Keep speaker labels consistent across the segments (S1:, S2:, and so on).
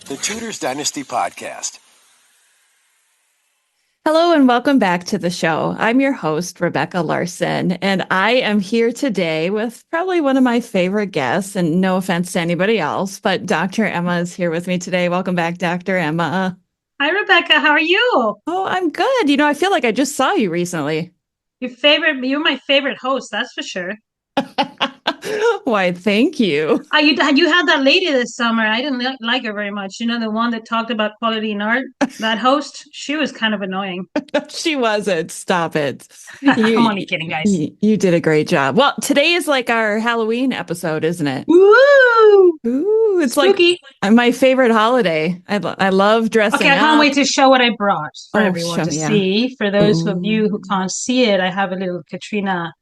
S1: The Tudors Dynasty Podcast.
S2: Hello and welcome back to the show. I'm your host, Rebecca Larson, and I am here today with probably one of my favorite guests, and no offense to anybody else, but Dr. Emma is here with me today. Welcome back, Dr. Emma.
S3: Hi, Rebecca. How are you?
S2: Oh, I'm good. I feel like I just saw you recently.
S3: You're my favorite host, that's for sure.
S2: Why, thank you.
S3: You had that lady this summer. I didn't like her very much. You know, the one that talked about quality in art, that host, she was kind of annoying.
S2: She wasn't. Stop it.
S3: I'm only kidding, guys.
S2: You did a great job. Well, today is like our Halloween episode, isn't it?
S3: Woo!
S2: Ooh, it's
S3: Spooky.
S2: like my favorite holiday. I love dressing
S3: Okay, I can't
S2: up.
S3: wait to show what I brought for everyone to
S2: yeah.
S3: see. For those of you who can't see it, I have a little Katrina.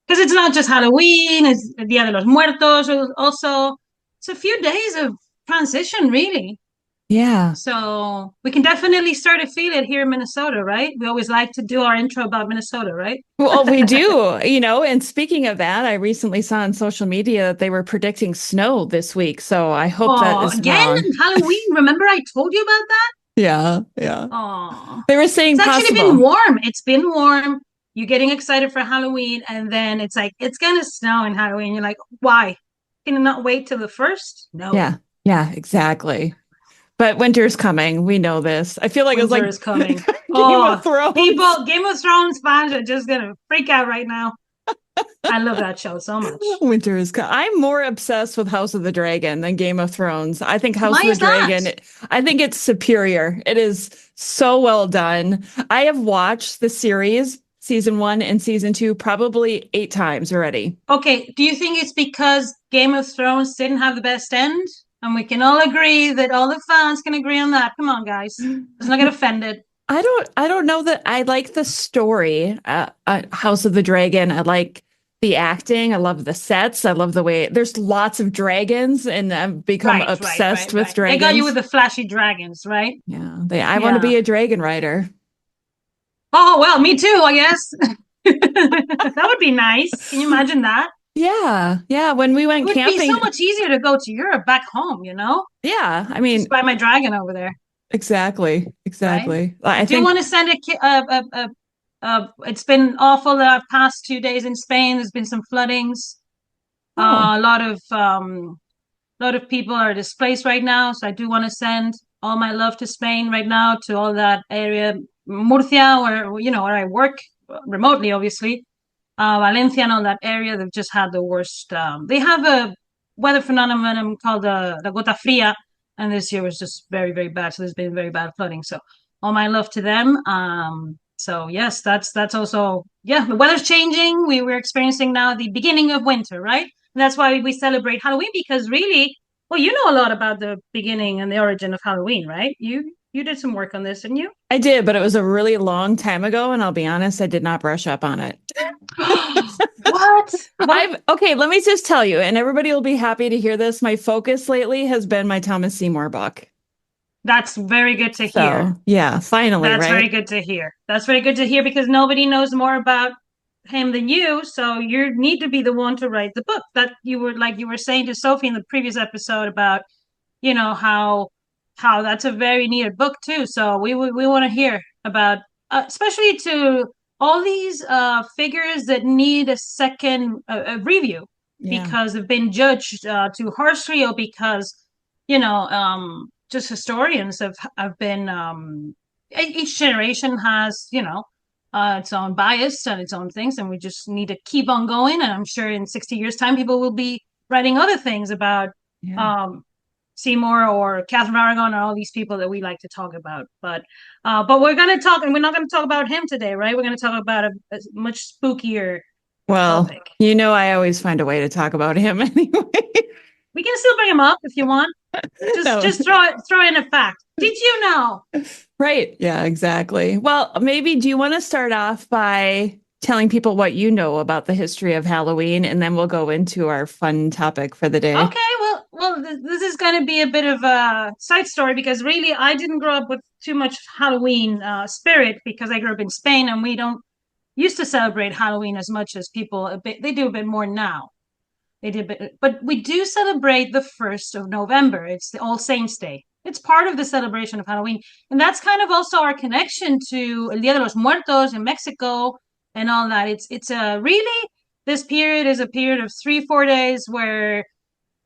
S3: Because it's not just Halloween, it's Dia de los Muertos. Also, it's a few days of transition, really.
S2: Yeah.
S3: So we can definitely start to feel it here in Minnesota, right? We always like to do our intro about Minnesota, right?
S2: Well, we do, and speaking of that, I recently saw on social media that they were predicting snow this week. So I hope that is
S3: again,
S2: wrong.
S3: Halloween. Remember I told you about that?
S2: Yeah.
S3: Oh,
S2: They were saying
S3: it's
S2: possible.
S3: actually been warm. It's been warm. You're getting excited for Halloween, and then it's like it's gonna snow in Halloween. You're like, why? Can you not wait till the first? No.
S2: Yeah, exactly. But winter's coming. We know this. I feel like
S3: winter
S2: it's
S3: is coming.
S2: Game of Thrones.
S3: People, Game of Thrones fans are just gonna freak out right now. I love that show so much.
S2: Winter is coming. I'm more obsessed with House of the Dragon than Game of Thrones. I think House
S3: Why
S2: of the
S3: is that?
S2: Dragon, I think it's superior. It is so well done. I have watched the series, season 1 and season 2, probably 8 times already.
S3: Okay, do you think it's because Game of Thrones didn't have the best end? And we can all agree that all the fans can agree on that. Come on, guys. Let's not get offended.
S2: I don't know that I like the story, House of the Dragon. I like the acting. I love the sets. I love the way there's lots of dragons, and I've become obsessed with dragons.
S3: They got you with the flashy dragons, right?
S2: Yeah, I want to be a dragon rider.
S3: Oh, well, me too, I guess. That would be nice. Can you imagine that?
S2: Yeah. When we went camping,
S3: it would be so much easier to go to Europe back home,
S2: Yeah, I mean,
S3: just buy my dragon over there.
S2: Exactly.
S3: Right?
S2: I
S3: do want to send it's been awful the past 2 days in Spain. There's been some floodings. A lot of people are displaced right now. So I do want to send all my love to Spain right now, to all that area, Murcia, where I work remotely, obviously. Valencia and all that area, they've just had the worst. They have a weather phenomenon called the gota fria, and this year was just very, very bad. So there's been very bad flooding. So all my love to them. So yes, that's also, the weather's changing. We're experiencing now the beginning of winter, right? And that's why we celebrate Halloween, because really, well, you know a lot about the beginning and the origin of Halloween, right? You did some work on this, didn't you?
S2: I did, but it was a really long time ago, and I'll be honest, I did not brush up on it.
S3: What?
S2: Okay, let me just tell you, and everybody will be happy to hear this. My focus lately has been my Thomas Seymour book.
S3: That's very good to hear.
S2: Yeah, finally,
S3: That's
S2: right?
S3: very good to hear. That's very good to hear, because nobody knows more about him than you. So you need to be the one to write the book. That you were saying to Sophie in the previous episode about, how that's a very needed book too. So we want to hear about, especially to all these figures that need a second review, because they've been judged too harshly, or because just historians have been, each generation has its own bias and its own things, and we just need to keep on going. And I'm sure in 60 years time people will be writing other things about Seymour or Catherine Aragon, or all these people that we like to talk about. But we're going to talk, and we're not going to talk about him today, right? We're going to talk about a much spookier topic.
S2: I always find a way to talk about him anyway.
S3: We can still bring him up if you want. Just throw in a fact. Did you know?
S2: Right. Yeah, exactly. Well, maybe do you want to start off by telling people what you know about the history of Halloween, and then we'll go into our fun topic for the day.
S3: Okay, well, this is going to be a bit of a side story, because really I didn't grow up with too much Halloween spirit, because I grew up in Spain, and we don't used to celebrate Halloween as much as people. They do a bit more now. They did, but we do celebrate the 1st of November. It's the All Saints Day. it's part of the celebration of Halloween. And that's kind of also our connection to El Dia de los Muertos in Mexico and all that. It's a really, this period is a period of 3, 4 days where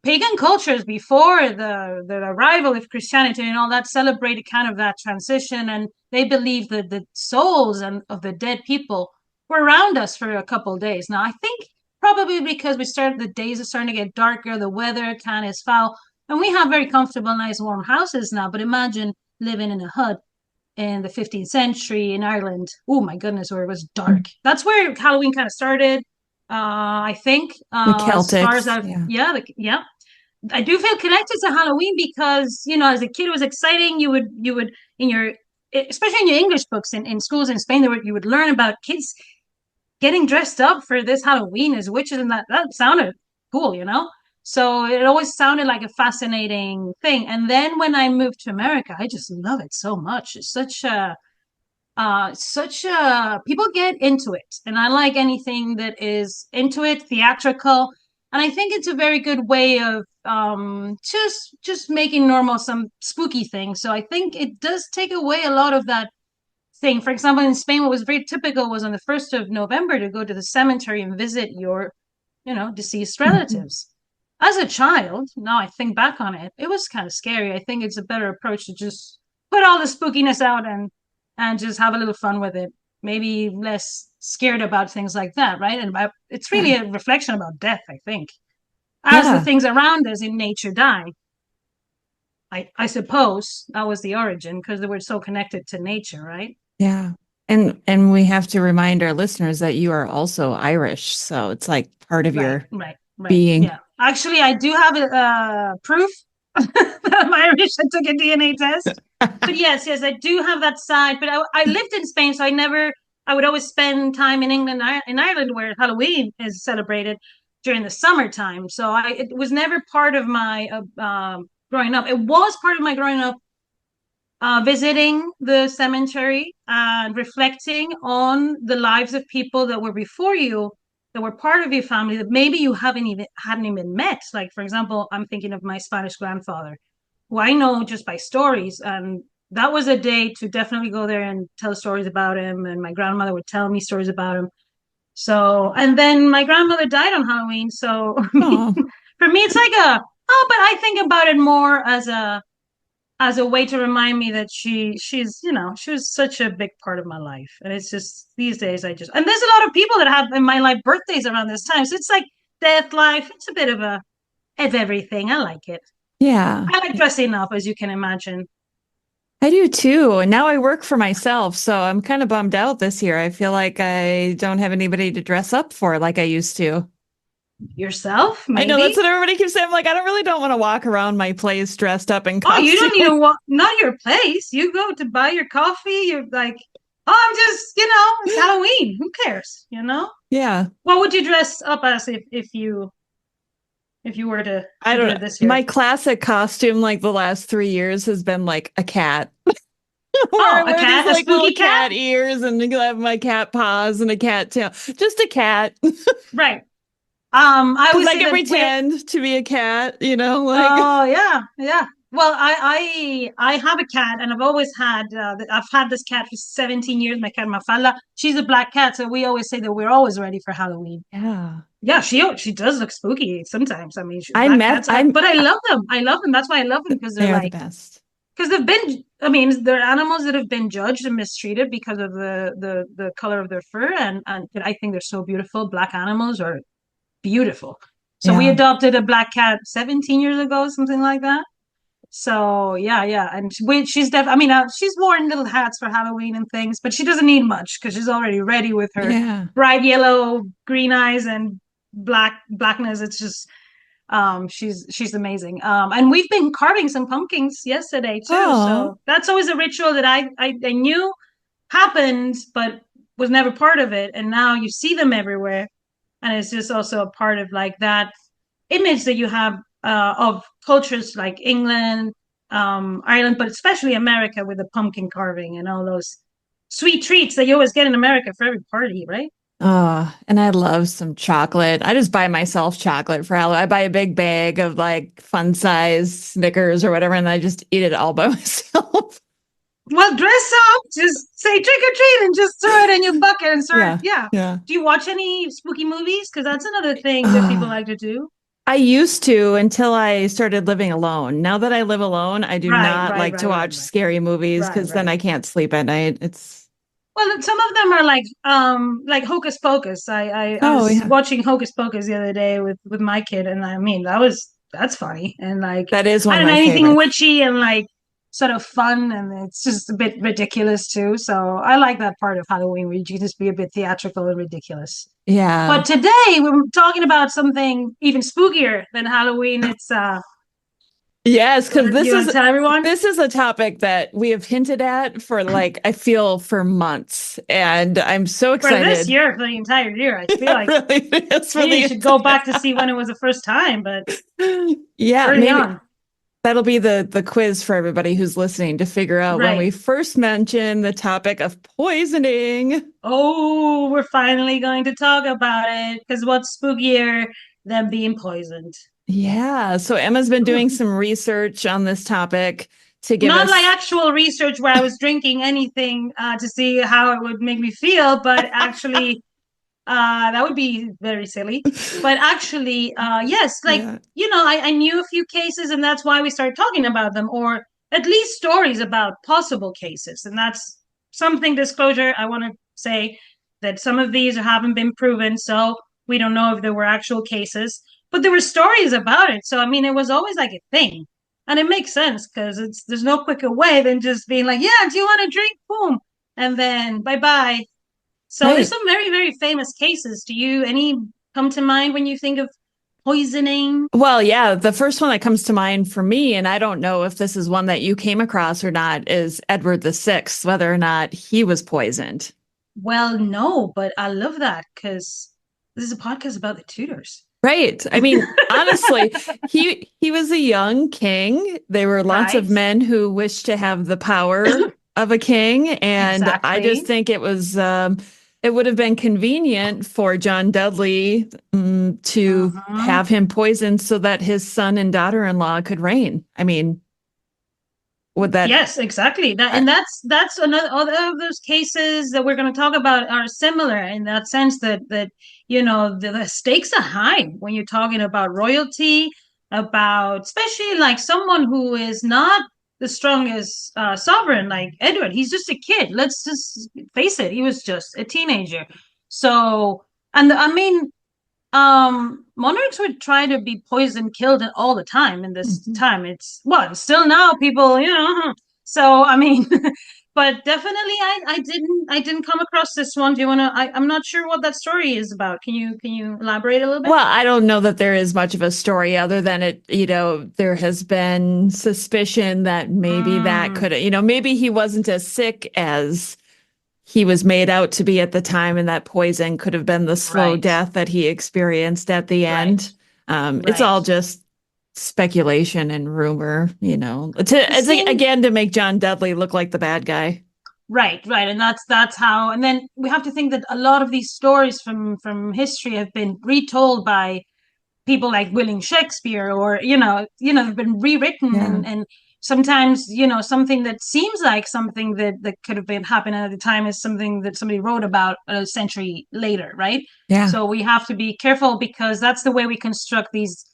S3: pagan cultures before the arrival of Christianity and all that celebrated kind of that transition, and they believed that the souls and of the dead people were around us for a couple of days. Now I think probably because the days are starting to get darker, the weather kind of is foul, and we have very comfortable, nice, warm houses now. But imagine living in a hut in the 15th century in Ireland. Oh my goodness, where it was dark. That's where Halloween kind of started. I think
S2: The
S3: as far as
S2: Celtics.
S3: I've
S2: Yeah.
S3: yeah, I do feel connected to Halloween because, as a kid, it was exciting. You would in your, especially in your English books in schools in Spain, you would learn about kids getting dressed up for this Halloween as witches, and that sounded cool. So it always sounded like a fascinating thing. And then when I moved to America, I just love it so much. It's such a people get into it, and I like anything that is into it, theatrical, and I think it's a very good way of just making normal some spooky things. So I think it does take away a lot of that thing. For example, in Spain, what was very typical was on the 1st of November to go to the cemetery and visit your deceased
S2: Mhm.
S3: relatives. As a child, now I think back on it, it was kind of scary. I think it's a better approach to just put all the spookiness out and just have a little fun with it. Maybe less scared about things like that, right? And it's really
S2: Yeah.
S3: a reflection about death, I think. As the
S2: Yeah.
S3: things around us in nature die, I suppose that was the origin because they were so connected to nature, right?
S2: Yeah. And we have to remind our listeners that you are also Irish, so it's like part of
S3: Right,
S2: your
S3: right, right.
S2: being.
S3: Yeah. Actually, I do have proof that I'm Irish. I took a DNA test. But yes, yes, I do have that side. But I lived in Spain, so I would always spend time in England, in Ireland, where Halloween is celebrated during the summertime. So it was never part of my growing up. It was part of my growing up, visiting the cemetery and reflecting on the lives of people that were before you, that were part of your family that maybe you hadn't even met. Like, for example, I'm thinking of my Spanish grandfather, who I know just by stories, and that was a day to definitely go there and tell stories about him. And my grandmother would tell me stories about him. So, and then my grandmother died on Halloween. So
S2: Oh,
S3: for me, it's like but I think about it more as a way to remind me that she was such a big part of my life. And it's just these days and there's a lot of people that have in my life birthdays around this time. So it's like death, life. It's a bit of everything. I like it.
S2: yeah.
S3: I like dressing up, as you can imagine.
S2: I do too. And now I work for myself, so I'm kind of bummed out this year. I feel like I don't have anybody to dress up for like I used to.
S3: Yourself,
S2: I know that's
S3: maybe.
S2: what everybody keeps saying. I'm like, I don't really don't want to walk around my place dressed up in
S3: Oh, you
S2: costume.
S3: don't even want, not your place. You go to buy your coffee. You're like, oh, I'm just, it's Halloween. Who cares?
S2: Yeah.
S3: What would you dress up as if you were to
S2: I
S3: do
S2: don't know.
S3: it this year?
S2: My classic costume, like the last 3 years, has been like a cat, where I
S3: Oh, a
S2: wear these
S3: cat, a
S2: like little
S3: spooky cat?
S2: cat ears and I have my cat paws and a cat tail. Just a cat.
S3: Right. I
S2: Because
S3: always
S2: I
S3: say
S2: can
S3: that
S2: pretend to be a cat, like.
S3: oh yeah, yeah. Well, I have a cat, and I've had this cat for 17 years. My cat Mafalda. She's a black cat, so we always say that we're always ready for Halloween.
S2: Yeah.
S3: Yeah, she does look spooky sometimes. I mean,
S2: I
S3: black
S2: met,
S3: cats.
S2: I'm,
S3: But I love them. I love them. That's why I love them because they're
S2: they are the
S3: like
S2: best.
S3: because they've been. I mean, they're animals that have been judged and mistreated because of the color of their fur, and I think they're so beautiful. Black animals are beautiful. So we
S2: Yeah.
S3: adopted a black cat 17 years ago, something like that. So yeah, yeah, and she's I mean, she's worn little hats for Halloween and things, but she doesn't need much because she's already ready with her
S2: Yeah.
S3: bright yellow, green eyes and blackness. It's just she's amazing. And we've been carving some pumpkins yesterday too.
S2: Oh,
S3: So that's always a ritual that I knew happened, but was never part of it. And now you see them everywhere, and it's just also a part of like that image that you have of cultures like England, Ireland, but especially America with the pumpkin carving and all those sweet treats that you always get in America for every party, right?
S2: And I love some chocolate. I just buy myself chocolate for Halloween. I buy a big bag of like fun size Snickers or whatever, and I just eat it all by myself.
S3: Well, dress up, just say trick or treat and just throw it in your bucket and start.
S2: Yeah.
S3: Yeah.
S2: Yeah.
S3: Do you watch any spooky movies? Because that's another thing that people
S2: Uh,
S3: like to do.
S2: I used to until I started living alone. Now that I live alone, I do
S3: Right,
S2: not
S3: right,
S2: like to
S3: right, right,
S2: watch
S3: right,
S2: scary movies
S3: right,
S2: because then
S3: right.
S2: I can't sleep at night. It's
S3: Well, some of them are like Hocus Pocus. I
S2: oh
S3: was
S2: yeah.
S3: watching Hocus Pocus the other day with my kid, and I mean that's funny and like
S2: That is one
S3: I
S2: of
S3: don't know
S2: my
S3: anything
S2: favorites.
S3: witchy and like sort of fun, and it's just a bit ridiculous too. So I like that part of Halloween where you can just be a bit theatrical and ridiculous.
S2: Yeah.
S3: But today we're talking about something even spookier than Halloween. It's
S2: Yes, because
S3: you want to tell everyone?
S2: this is a topic that we have hinted at for like I feel for months, and I'm so
S3: For this
S2: excited.
S3: year, for the entire year, I feel
S2: Yeah,
S3: like
S2: really, it's for
S3: maybe you
S2: the
S3: should go back to see when it was the first time, but
S2: yeah,
S3: early
S2: maybe
S3: on.
S2: that'll be the quiz for everybody who's listening to figure out when
S3: Right.
S2: we first mentioned the topic of poisoning.
S3: Oh, we're finally going to talk about it because what's spookier than being poisoned?
S2: Yeah, so Emma's been
S3: Ooh.
S2: doing some research on this topic to give
S3: Not like
S2: us.
S3: actual research where I was drinking anything to see how it would make me feel, but actually, that would be very silly. But actually, yes, like,
S2: Yeah.
S3: I knew a few cases and that's why we started talking about them, or at least stories about possible cases. And that's something disclosure I want to say that some of these haven't been proven. So we don't know if there were actual cases, but there were stories about it. So, I mean, it was always like a thing. And it makes sense because there's no quicker way than just being like, yeah, do you want to drink? Boom. And then bye bye. So there's
S2: Right.
S3: some very, very famous cases. Do you any come to mind when you think of poisoning?
S2: Well, yeah, the first one that comes to mind for me, and I don't know if this is one that you came across or not, is Edward the Sixth, whether or not he was poisoned.
S3: Well, no, but I love that because this is a podcast about the Tudors.
S2: Right. I mean, honestly, he was a young king. There were lots of
S3: Right?
S2: men who wished to have the power of a king, and I just
S3: Exactly.
S2: think it would have been convenient for John Dudley to
S3: Uh-huh.
S2: have him poisoned so that his son and daughter-in-law could reign. I mean, would that
S3: Yes, exactly. That
S2: I,
S3: and that's another other of those cases that we're going to talk about are similar in that sense that the stakes are high when you're talking about royalty, about especially like someone who is not the strongest sovereign like Edward. He's just a kid. Let's just face it. He was just a teenager. So, and I mean, monarchs would try to be poisoned killed all the time in this
S2: Mhm.
S3: time. It's well still now people so I mean but definitely I didn't come across this one. Do you want to I'm not sure what that story is about. Can you elaborate a little bit?
S2: Well, I don't know that there is much of a story other than there has been suspicion that maybe that
S3: Mm,
S2: could, maybe he wasn't as sick as he was made out to be at the time, and that poison could have been the slow
S3: right,
S2: death that he experienced at the
S3: right,
S2: end. It's
S3: right.
S2: all just speculation and rumor,
S3: It
S2: it's like,
S3: seemed
S2: again, to make John Dudley look like the bad guy.
S3: right, right, and that's how. And then we have to think that a lot of these stories from history have been retold by people like William Shakespeare, or have been rewritten,
S2: Yeah.
S3: and sometimes something that seems like something that could have been happening at the time is something that somebody wrote about a century later, right?
S2: Yeah.
S3: So we have to be careful because that's the way we construct these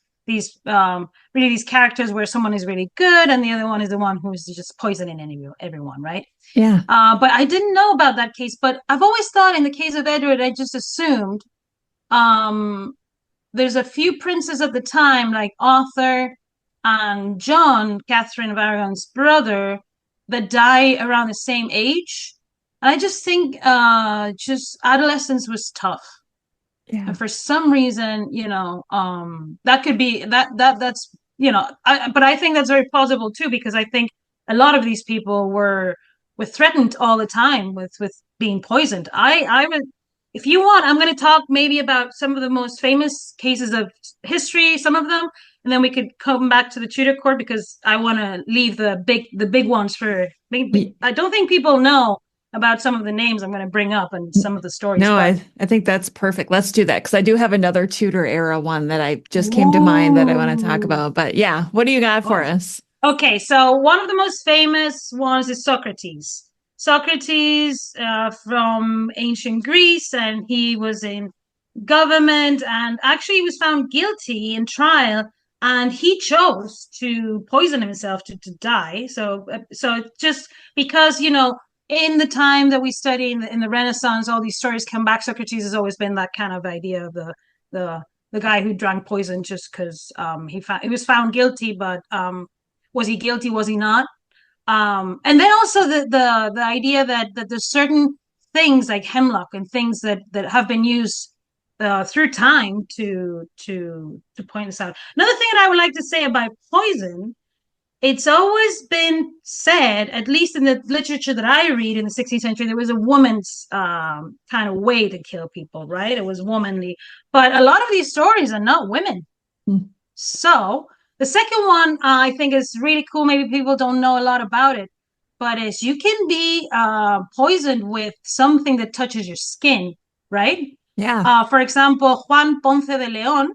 S3: characters where someone is really good and the other one is the one who's just poisoning everyone, right?
S2: Yeah.
S3: But I didn't know about that case. But I've always thought in the case of Edward, I just assumed um, there's a few princes at the time, like Arthur and John, Catherine of Aragon's brother, that die around the same age. And I just think just adolescence was tough.
S2: Yeah.
S3: And for some reason, that could be that's but I think that's very plausible too, because I think a lot of these people were threatened all the time with being poisoned. I would, if you want, I'm going to talk maybe about some of the most famous cases of history, some of them, and then we could come back to the Tudor court because I want to leave the big ones for.
S2: Y-
S3: I don't think people know about some of the names I'm going to bring up and some of the stories.
S2: No,
S3: But
S2: I think that's perfect. Let's do that because I do have another Tudor era one that I just came to mind that I want to talk
S3: ooh,
S2: about. But yeah, what do you got for
S3: oh.
S2: us?
S3: Okay, so one of the most famous ones is Socrates. Socrates from ancient Greece, and he was in government, and actually he was found guilty in trial, and he chose to poison himself to die. So just because in the time that we study in the Renaissance, all these stories come back. Socrates has always been that kind of idea of the the guy who drank poison just because he was found guilty, but was he guilty? Was he not? And then also the idea that there's certain things like hemlock and things that have been used through time to point this out. Another thing that I would like to say about poison, it's always been said, at least in the literature that I read in the 16th century, there was a woman's kind of way to kill people, right? It was womanly. But a lot of these stories are not women.
S2: Hmm.
S3: So the second one I think is really cool. Maybe people don't know a lot about it, but is you can be poisoned with something that touches your skin, right?
S2: Yeah.
S3: For example, Juan Ponce de Leon.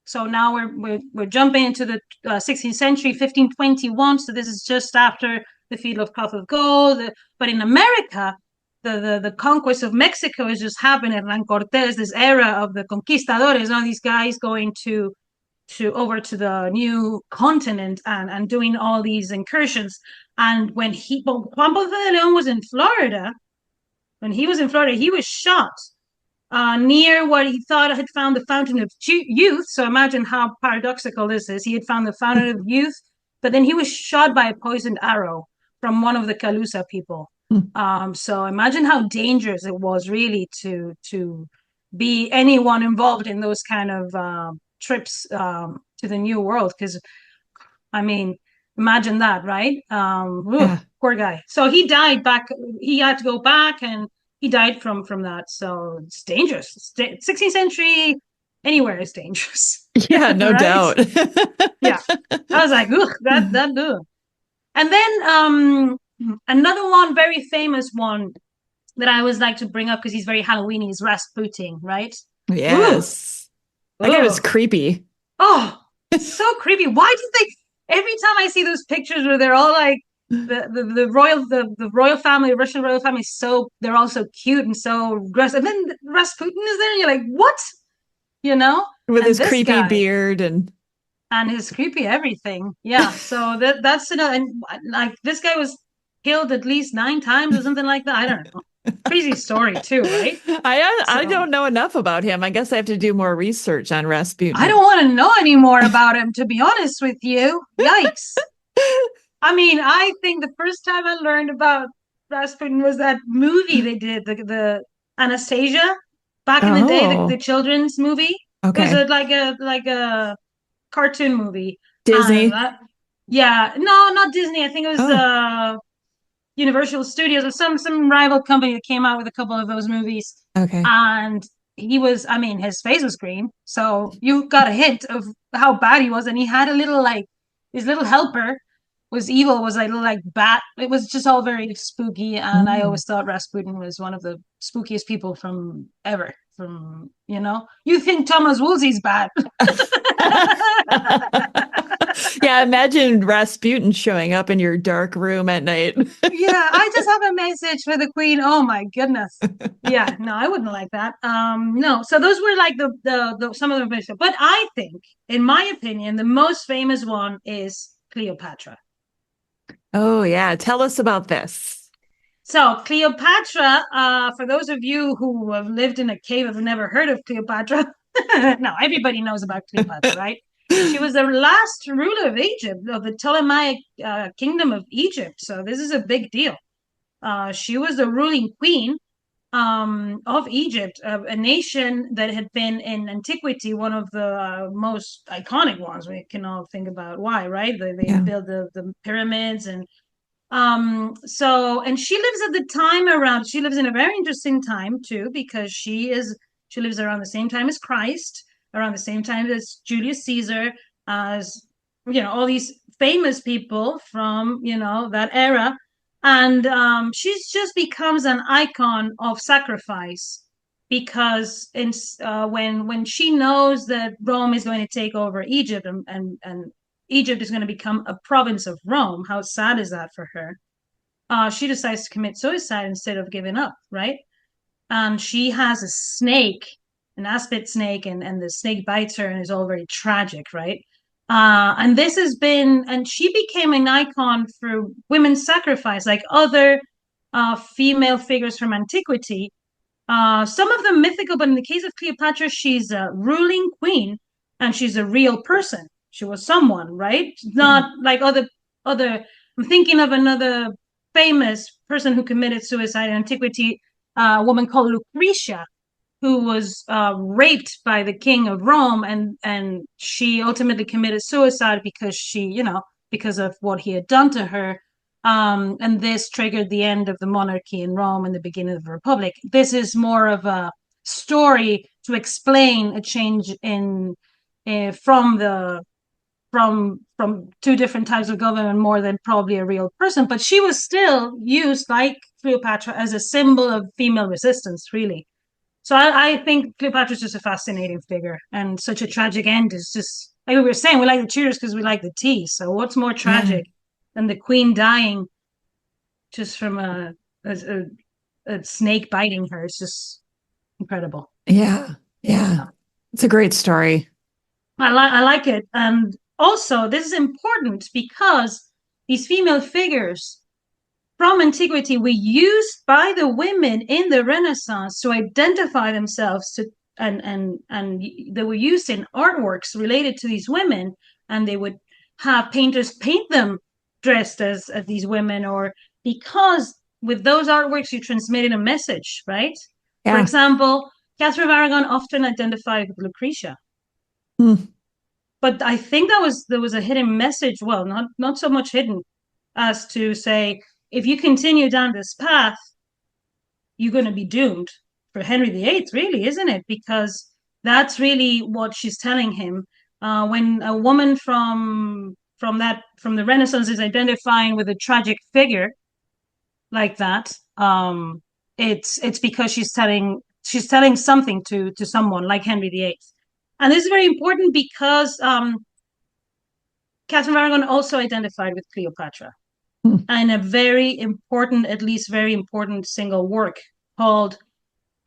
S3: So now we're jumping into the 16th century, 1521. So this is just after the Field of Cloth of Gold. But in America, the conquest of Mexico is just happening. Hernán Cortés, this era of the conquistadores, all these guys going to over to the new continent and doing all these incursions. And when Juan Ponce de Leon was in Florida, when he was in Florida, he was shot near what he thought had found the fountain of youth. So imagine how paradoxical this is. He had found the fountain of youth, but then he was shot by a poisoned arrow from one of the Calusa people. So imagine how dangerous it was really to be anyone involved in those kind of trips to the new world. Because I mean, imagine that, right?
S2: Yeah.
S3: Poor guy. So he died back. He had to go back, and he died from that. So it's dangerous. 16th century, anywhere is dangerous.
S2: Yeah, no
S3: Right?
S2: doubt.
S3: Yeah. I was like, ugh, that ugh. And then another one, very famous one that I always like to bring up because he's very Halloweeny is Rasputin, right? Ooh,
S2: Yes. That guy was
S3: ooh.
S2: creepy.
S3: Oh, so creepy. Why do they every time I see those pictures where they're all like the royal family, Russian royal family, so they're all so cute and so aggressive. And then Rasputin is there, and you're like, what? You know?
S2: With
S3: And
S2: his
S3: this
S2: creepy
S3: guy
S2: beard
S3: and his creepy everything. Yeah. So that's another, and like this guy was killed at least 9 times or something like that. I don't know. Crazy story too, right?
S2: I
S3: So
S2: don't know enough about him. I guess I have to do more research on
S3: I
S2: Rasputin.
S3: don't want to know anymore about him, to be honest with you. Yikes. I mean, I think the first time I learned about Rasputin was that movie they did, the Anastasia back in the day, the
S2: Oh,
S3: children's movie. It was
S2: okay.
S3: like a cartoon movie. And
S2: Disney.
S3: that, yeah, no, not Disney. I think it was
S2: Oh,
S3: Universal Studios or some rival company that came out with a couple of those movies.
S2: okay.
S3: And he was, I mean, his face was green, so you got a hint of how bad he was. And he had a little like his little helper was evil, was like a little like bat. It was just all very spooky. And I
S2: Mm.
S3: always thought Rasputin was one of the spookiest people from ever. You think Thomas Woolsey's bad.
S2: Yeah, imagine Rasputin showing up in your dark room at night.
S3: Yeah, I just have a message for the queen. Oh my goodness. Yeah, no, I wouldn't like that. No. So those were like the some of the, but I think, in my opinion, the most famous one is Cleopatra.
S2: Oh, yeah. Tell us about this.
S3: So Cleopatra, for those of you who have lived in a cave have never heard of Cleopatra, no, everybody knows about Cleopatra, right? She was the last ruler of Egypt, of the Ptolemaic kingdom of Egypt. So this is a big deal. She was the ruling queen of Egypt, a nation that had been in antiquity one of the most iconic ones. We can all think about why, right? They
S2: Yeah.
S3: built the pyramids and and she lives at the time around, she lives in a very interesting time too, because she lives around the same time as Christ, around the same time as Julius Caesar, as all these famous people from that era. And she's just becomes an icon of sacrifice because when she knows that Rome is going to take over Egypt and Egypt is going to become a province of Rome, how sad is that for her? She decides to commit suicide instead of giving up, right? And she has a snake, an aspid snake, and the snake bites her and is all very tragic, right? And this has been, and she became an icon for women's sacrifice, like other female figures from antiquity. Some of them mythical, but in the case of Cleopatra, she's a ruling queen and she's a real person. She was someone, right? Not like other. I'm thinking of another famous person who committed suicide in antiquity, a woman called Lucretia, who was raped by the king of Rome, and she ultimately committed suicide because because of what he had done to her. And this triggered the end of the monarchy in Rome and the beginning of the Republic. This is more of a story to explain a change in from two different types of government more than probably a real person. But she was still used, like Cleopatra, as a symbol of female resistance, really. So I think Cleopatra is just a fascinating figure, and such a tragic end is just like we were saying. We like the Tudors because we like the tea. So what's more tragic than the queen dying just from a snake biting her? It's just incredible.
S2: Yeah. It's a great story.
S3: I like it, and also this is important because these female figures from antiquity were used by the women in the Renaissance to identify themselves and they were used in artworks related to these women, and they would have painters paint them dressed as these women, or because with those artworks you transmitted a message, right? For example, Catherine of Aragon often identified with Lucretia. But I think there was a hidden message, well, not so much hidden as to say, if you continue down this path, you're going to be doomed. For Henry VIII, really, isn't it? Because that's really what she's telling him. When a woman from the Renaissance is identifying with a tragic figure like that, it's because she's telling something to someone like Henry VIII. And this is very important because Catherine of Aragon also identified with Cleopatra. And a very important, at least very important single work called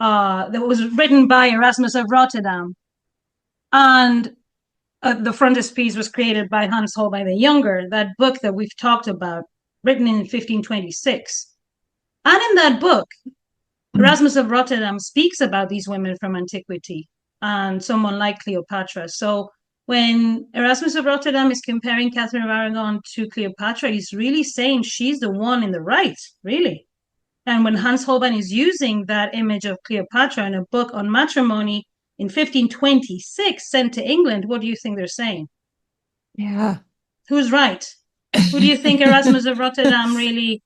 S3: that was written by Erasmus of Rotterdam. And the frontispiece was created by Hans Holbein the Younger, that book that we've talked about, written in 1526. And in that book, Erasmus of Rotterdam speaks about these women from antiquity and someone like Cleopatra. So when Erasmus of Rotterdam is comparing Catherine of Aragon to Cleopatra, he's really saying she's the one in the right, really. And when Hans Holbein is using that image of Cleopatra in a book on matrimony in 1526 sent to England, what do you think they're saying?
S2: Yeah.
S3: Who's right? Who do you think Erasmus of Rotterdam really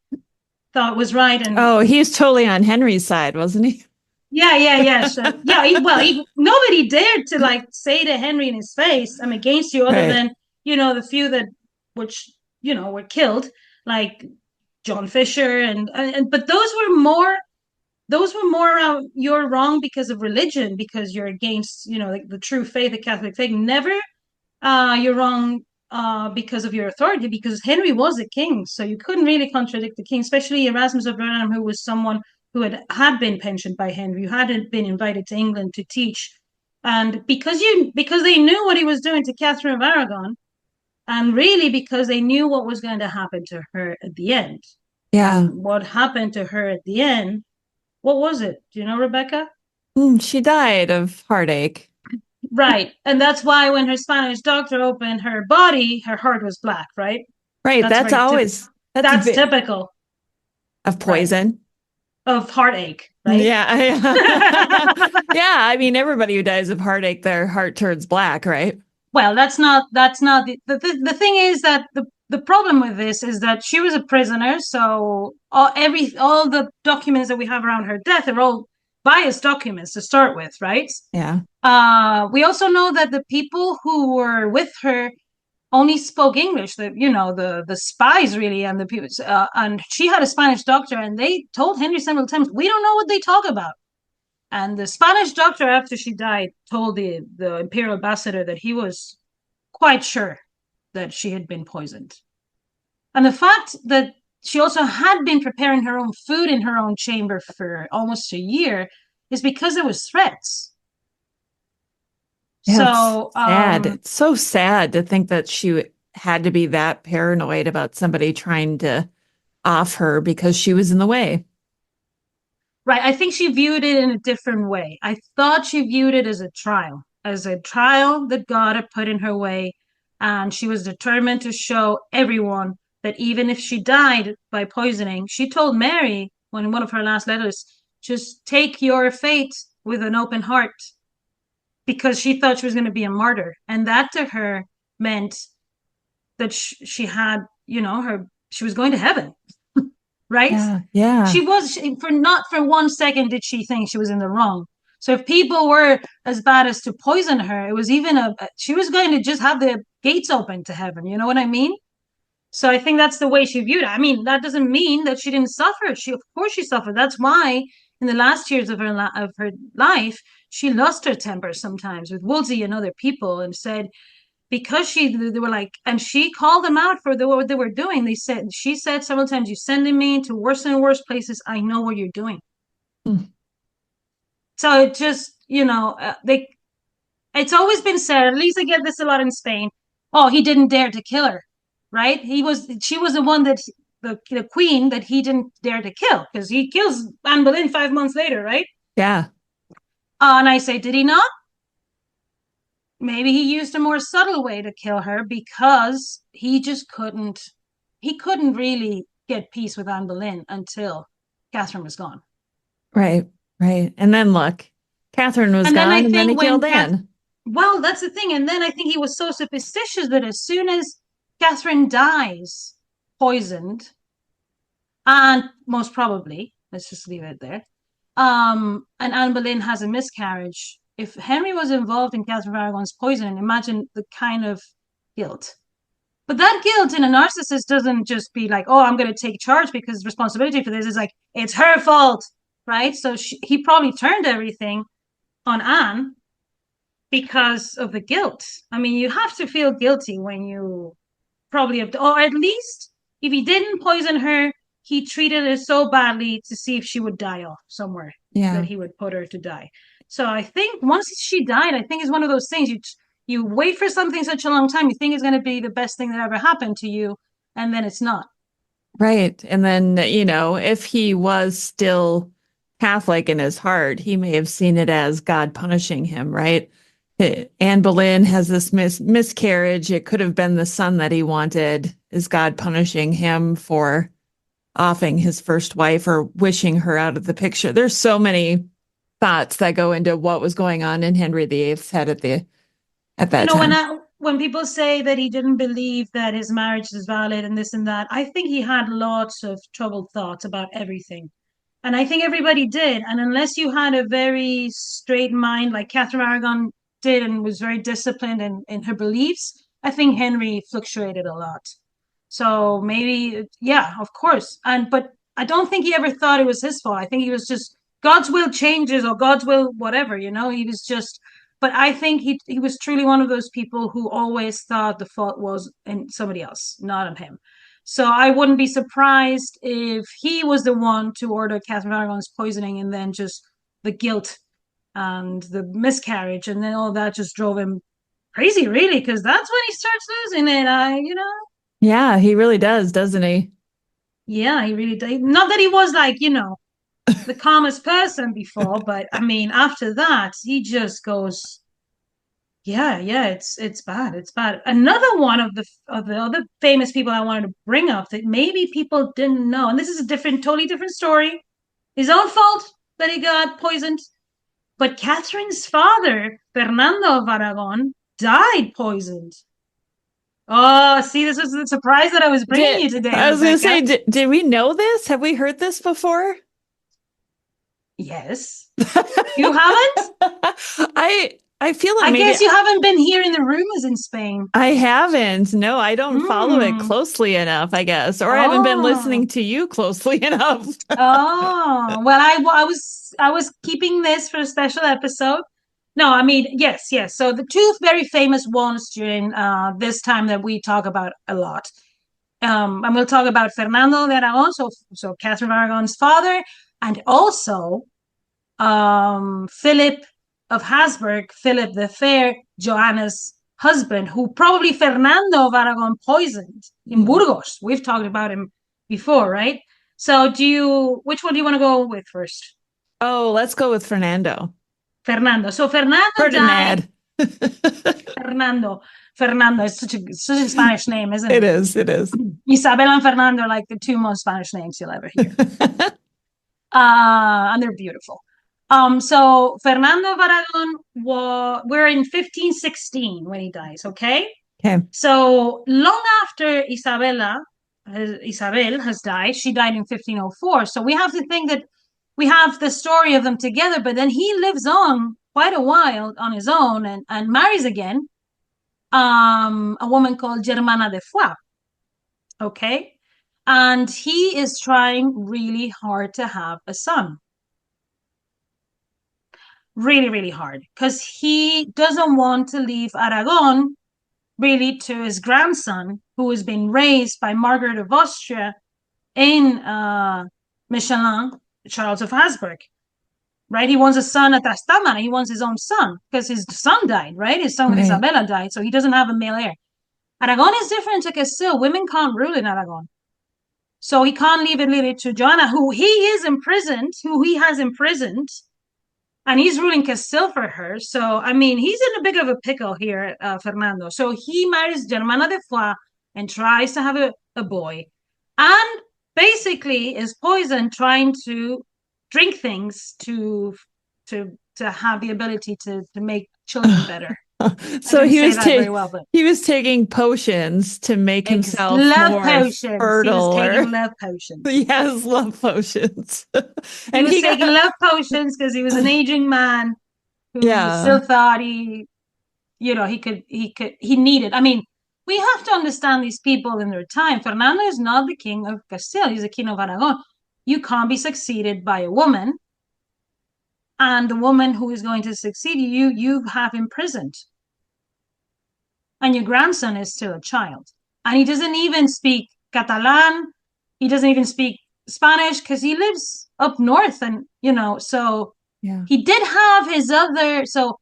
S3: thought was right? And
S2: he's totally on Henry's side, wasn't he?
S3: Yeah. So, nobody dared to say to Henry in his face, "I'm against you," other than the few that which were killed, like John Fisher, and but those were more you're wrong because of religion, because you're against the true faith, the Catholic faith. Never you're wrong because of your authority, because Henry was a king, so you couldn't really contradict the king, especially Erasmus of Rotterdam, who was someone who had been pensioned by Henry, who hadn't been invited to England to teach. And because they knew what he was doing to Catherine of Aragon, and really because they knew what was going to happen to her at the end.
S2: Yeah.
S3: And what happened to her at the end, what was it? Do you know, Rebecca?
S2: She died of heartache.
S3: Right. And that's why when her Spanish doctor opened her body, her heart was black, right?
S2: Right. That's always
S3: that's typical
S2: of poison.
S3: Right. Of heartache, right?
S2: Yeah. Yeah. I mean, everybody who dies of heartache, their heart turns black, right?
S3: Well, that's not the thing is that the problem with this is that she was a prisoner, so all the documents that we have around her death are all biased documents to start with, right?
S2: Yeah.
S3: We also know that the people who were with her only spoke English. The spies really, and the people, and she had a Spanish doctor, and they told Henry several times, "We don't know what they talk about." And the Spanish doctor, after she died, told the imperial ambassador that he was quite sure that she had been poisoned. And the fact that she also had been preparing her own food in her own chamber for almost a year is because there was threats.
S2: Yeah,
S3: So
S2: it's sad. It's so sad to think that she had to be that paranoid about somebody trying to off her because she was in the way.
S3: right, I think she viewed it in a different way. I thought she viewed it as a trial that God had put in her way, and she was determined to show everyone that even if she died by poisoning, she told Mary when in one of her last letters, just take your fate with an open heart, because she thought she was going to be a martyr, and that to her meant that she had, she was going to heaven, right?
S2: Yeah, yeah,
S3: She was for not for 1 second did she think she was in the wrong. So if people were as bad as to poison her, it was even she was going to just have the gates open to heaven. You know what I mean? So I think that's the way she viewed it. I mean, that doesn't mean that she didn't suffer. Of course, she suffered. That's why in the last years of her life, she lost her temper sometimes with Wolsey and other people, and said, because they were like, and she called them out for what they were doing. She said several times, "You're sending me to worse and worse places. I know what you're doing."
S2: Mm.
S3: So it just, it's always been said, at least I get this a lot in Spain, oh, he didn't dare to kill her, right? She was the one that the queen that he didn't dare to kill, because he kills Anne Boleyn 5 months later, right?
S2: yeah.
S3: And I say, did he not? Maybe he used a more subtle way to kill her because he couldn't really get peace with Anne Boleyn until Catherine was gone.
S2: Right, right. And then look, Catherine was
S3: And then I
S2: gone, and then he
S3: think
S2: killed Anne.
S3: well, that's the thing. And then I think he was so superstitious that as soon as Catherine dies, poisoned, and most probably, let's just leave it there, and Anne Boleyn has a miscarriage. If Henry was involved in Catherine of Aragon's poisoning, imagine the kind of guilt. But that guilt in a narcissist doesn't just be like, oh, I'm going to take charge because responsibility for this is like, it's her fault, right? So he probably turned everything on Anne because of the guilt. I mean, you have to feel guilty when you probably have, or at least if he didn't poison her, he treated her so badly to see if she would die off somewhere,
S2: Yeah.
S3: that he would put her to die. So I think once she died, I think it's one of those things you wait for something such a long time, you think it's going to be the best thing that ever happened to you, and then it's not.
S2: Right. And then, if he was still Catholic in his heart, he may have seen it as God punishing him, right? Anne Boleyn has this miscarriage. It could have been the son that he wanted. Is God punishing him for offing his first wife or wishing her out of the picture? There's so many thoughts that go into what was going on in Henry VIII's head at that time.
S3: When people say that he didn't believe that his marriage is valid and this and that, I think he had lots of troubled thoughts about everything. And I think everybody did. And unless you had a very straight mind, like Catherine Aragon did and was very disciplined in her beliefs, I think Henry fluctuated a lot. So maybe, yeah, of course. But I don't think he ever thought it was his fault. I think he was just God's will changes, or God's will, whatever, he was just, but I think he was truly one of those people who always thought the fault was in somebody else, not in him. So I wouldn't be surprised if he was the one to order Catherine Aragon's poisoning, and then just the guilt and the miscarriage, and then all that just drove him crazy, really, because that's when he starts losing it.
S2: Yeah, he really does, doesn't he?
S3: Yeah, he really did. Not that he was like, the calmest person before, but I mean, after that, he just goes, yeah, it's bad, it's bad. Another one of the other famous people I wanted to bring up that maybe people didn't know, and this is a totally different story. His own fault that he got poisoned, but Catherine's father, Fernando of Aragon, died poisoned. Oh, see, this was the surprise that I was bringing you today,
S2: I was going to say,
S3: Rebecca.
S2: did we know this? Have we heard this before?
S3: Yes. You haven't?
S2: I feel like
S3: I
S2: maybe
S3: guess you haven't been hearing the rumors in Spain.
S2: I haven't. No, I don't follow it
S3: Mm.
S2: closely enough, I guess, or I haven't been
S3: Oh.
S2: listening to you closely enough.
S3: Oh. Well, I was keeping this for a special episode. No, I mean, yes. So the two very famous ones during this time that we talk about a lot. And we'll talk about Fernando de Aragon, so Catherine of Aragon's father, and also Philip of Habsburg, Philip the Fair, Joanna's husband, who probably Fernando of Aragon poisoned in Burgos. We've talked about him before, right? So which one do you want to go with first?
S2: Oh, let's go with Fernando.
S3: Fernando. So Fernando died.
S2: Ferdinand.
S3: Fernando is such a Spanish name, isn't it?
S2: It is.
S3: Isabel and Fernando are like the two most Spanish names you'll ever hear. And they're beautiful. So Fernando of Aragon, we're in 1516 when he dies, okay?
S2: Okay.
S3: So long after Isabel has died, she died in 1504. So we have to think that we have the story of them together, but then he lives on quite a while on his own and marries again a woman called Germana de Foix. Okay. And he is trying really hard to have a son. Really, really hard. Because he doesn't want to leave Aragon really to his grandson, who has been raised by Margaret of Austria in Michelin, Charles of Habsburg. Right? He wants a son at Trastámara. He wants his own son because his son died, right? His son with Isabella died, so he doesn't have a male heir. Aragon is different to Castile. Women can't rule in Aragon. So he can't leave it to Joanna, who he has imprisoned, and he's ruling Castile for her. So, I mean, he's in a bit of a pickle here, Fernando. So he marries Germana de Foix and tries to have a boy. And basically is poisoned trying to drink things to have the ability to make children better.
S2: So he was taking potions to make himself more fertile.
S3: He was taking love potions.
S2: Yes, love potions.
S3: And he was taking love potions because he was an aging man who still thought he needed. I mean, we have to understand these people in their time. Fernando is not the king of Castile; he's the king of Aragon. You can't be succeeded by a woman, and the woman who is going to succeed you have imprisoned. And your grandson is still a child. And he doesn't even speak Catalan. He doesn't even speak Spanish because he lives up north. And, so he did have his other. So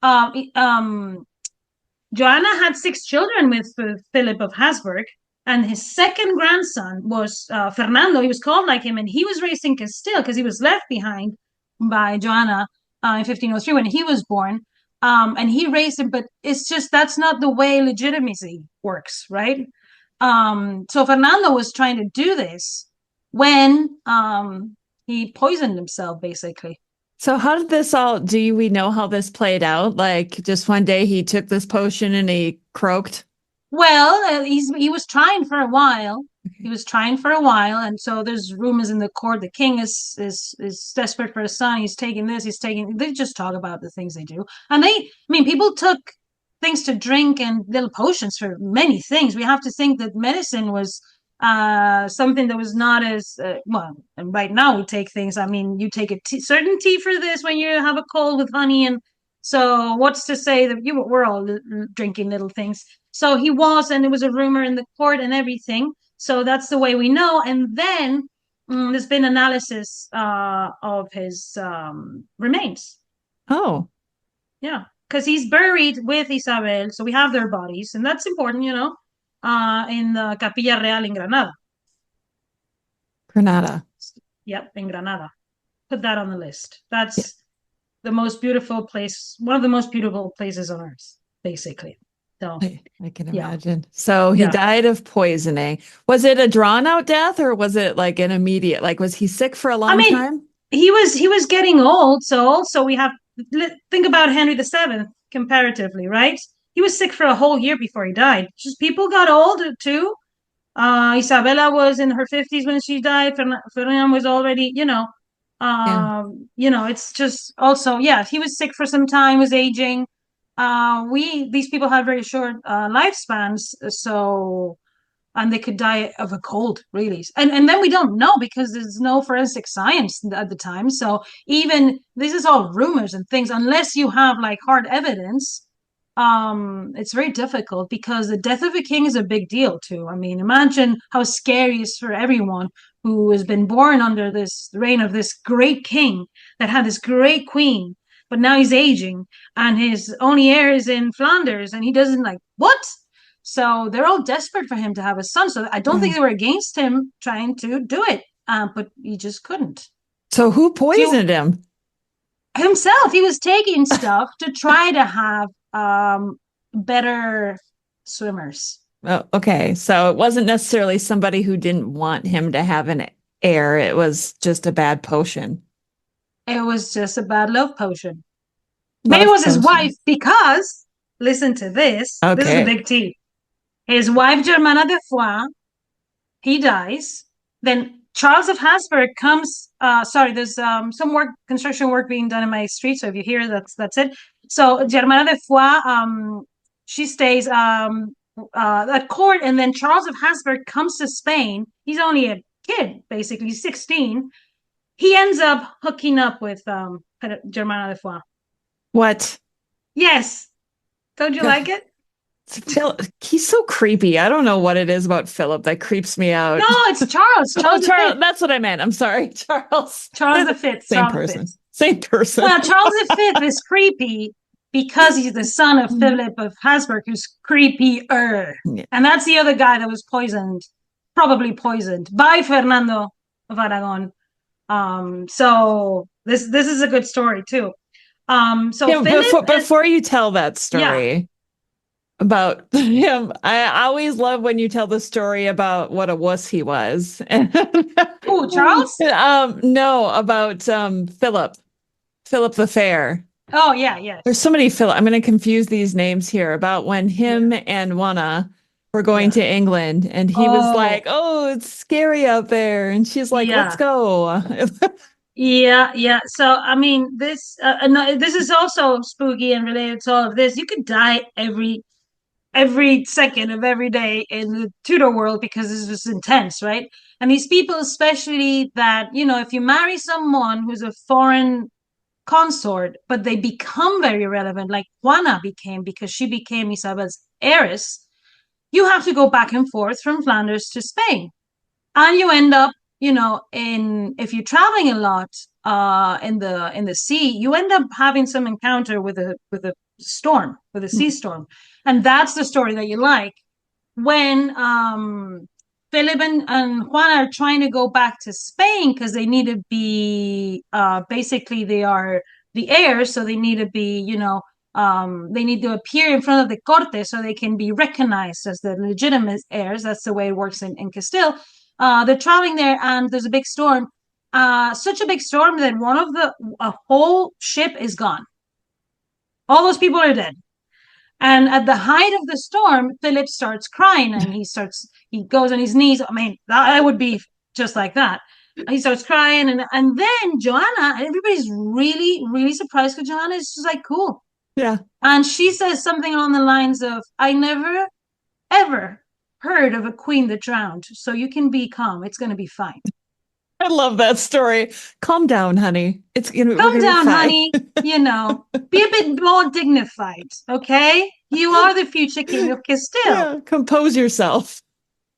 S3: Joanna had 6 children with Philip of Habsburg. And his second grandson was Fernando. He was called like him. And he was raised in Castile because he was left behind by Joanna in 1503 when he was born. And he raised him, but it's just that's not the way legitimacy works, right? So Fernando was trying to do this when he poisoned himself, basically.
S2: So how did we know how this played out? Like just one day he took this potion and he croaked?
S3: Well, he was trying for a while. He was trying for a while, and so there's rumors in the court. The king is desperate for a son. He's taking this. They just talk about the things they do, and people took things to drink and little potions for many things. We have to think that medicine was something that was not as well. And right now we take things. I mean, you take certain tea for this when you have a cold with honey, and so what's to say that we're all drinking little things. So he was, and it was a rumor in the court and everything. So that's the way we know. And then there's been analysis of his remains.
S2: Oh.
S3: Yeah, because he's buried with Isabel. So we have their bodies, and that's important, in the Capilla Real in Granada.
S2: Granada.
S3: Yep, in Granada. Put that on the list. That's the most beautiful place, one of the most beautiful places on earth, basically. So,
S2: I can imagine. So he died of poisoning. Was it a drawn out death or was it like an immediate, like, was he sick for a long time?
S3: He was getting old. So also we have, think about Henry VII comparatively, right? He was sick for a whole year before he died. Just people got old too. Isabella was in her 50s when she died. Ferdinand was already, it's just also, he was sick for some time, was aging. these people have very short lifespans, so and they could die of a cold, really. And then we don't know because there's no forensic science at the time. So even this is all rumors and things, unless you have like hard evidence. It's very difficult because the death of a king is a big deal too. I mean, imagine how scary it is for everyone who has been born under this reign of this great king that had this great queen, but now he's aging and his only heir is in Flanders and he doesn't like what? So they're all desperate for him to have a son. So I don't think they were against him trying to do it, but he just couldn't.
S2: So who poisoned him?
S3: Himself. He was taking stuff to try to have better swimmers.
S2: Oh, okay. So it wasn't necessarily somebody who didn't want him to have an heir. It was just a bad potion.
S3: It was just a bad love potion. Maybe it was his wife because, listen to this. Okay. This is a big T. His wife, Germana de Foix, he dies. Then Charles of Habsburg comes. There's some construction work being done in my street. So if you hear that's it. So Germana de Foix, she stays at court, and then Charles of Habsburg comes to Spain. He's only a kid, basically, he's 16. He ends up hooking up with Germana de Foix.
S2: What?
S3: Yes. Don't you like it?
S2: He's so creepy. I don't know what it is about Philip that creeps me out.
S3: No, it's Charles. Charles.
S2: That's what I meant. I'm sorry, Charles.
S3: Charles V.
S2: Same person. Same person.
S3: Well, Charles V is creepy because he's the son of Philip of Habsburg, who's creepier. Yeah. And that's the other guy that was probably poisoned by Fernando of Aragon. So this is a good story too.
S2: Before you tell that story about him, I always love when you tell the story about what a wuss he was.
S3: Oh, Charles?
S2: No, about Philip the Fair.
S3: Oh, yeah.
S2: There's so many Philip. I'm going to confuse these names here about when him and Juana were going to England, and he was like, "Oh, it's scary out there," and she's like, "Let's go."
S3: Yeah. So, I mean, this is also spooky and related to all of this. You could die every second of every day in the Tudor world because this was intense, right? And these people, especially that, if you marry someone who's a foreign consort, but they become very relevant, like Juana became because she became Isabel's heiress, you have to go back and forth from Flanders to Spain. And you end up, if you're traveling a lot in the sea, you end up having some encounter with a storm, with a sea storm. And that's the story that you like. When Philip and Juan are trying to go back to Spain because they need to be, basically they are the heirs, so they need to be, they need to appear in front of the corte so they can be recognized as the legitimate heirs. That's the way it works in Castile. They're traveling there and there's a big storm. Such a big storm that a whole ship is gone. All those people are dead. And at the height of the storm, Philip starts crying and he goes on his knees. I mean, that would be just like that. He starts crying and then Joanna, everybody's really, really surprised because Joanna is just like, cool.
S2: Yeah.
S3: And she says something along the lines of, I never, ever heard of a queen that drowned. So you can be calm. It's going to be fine.
S2: I love that story. Calm down, honey.
S3: Calm down, honey. Be a bit more dignified, okay? You are the future king of Castile.
S2: Yeah, compose yourself.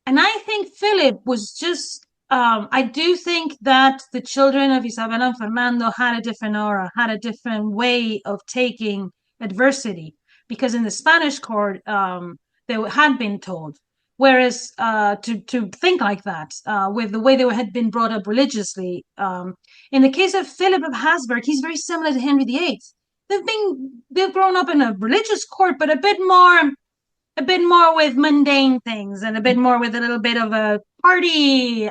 S3: And I think Philip was just, I do think that the children of Isabel and Fernando had a different aura, had a different way of taking adversity. Because in the Spanish court, they had been told. Whereas to think like that, with the way they had been brought up religiously, in the case of Philip of Habsburg, he's very similar to Henry VIII. They've grown up in a religious court, but a bit more with mundane things and a bit more with a little bit of a party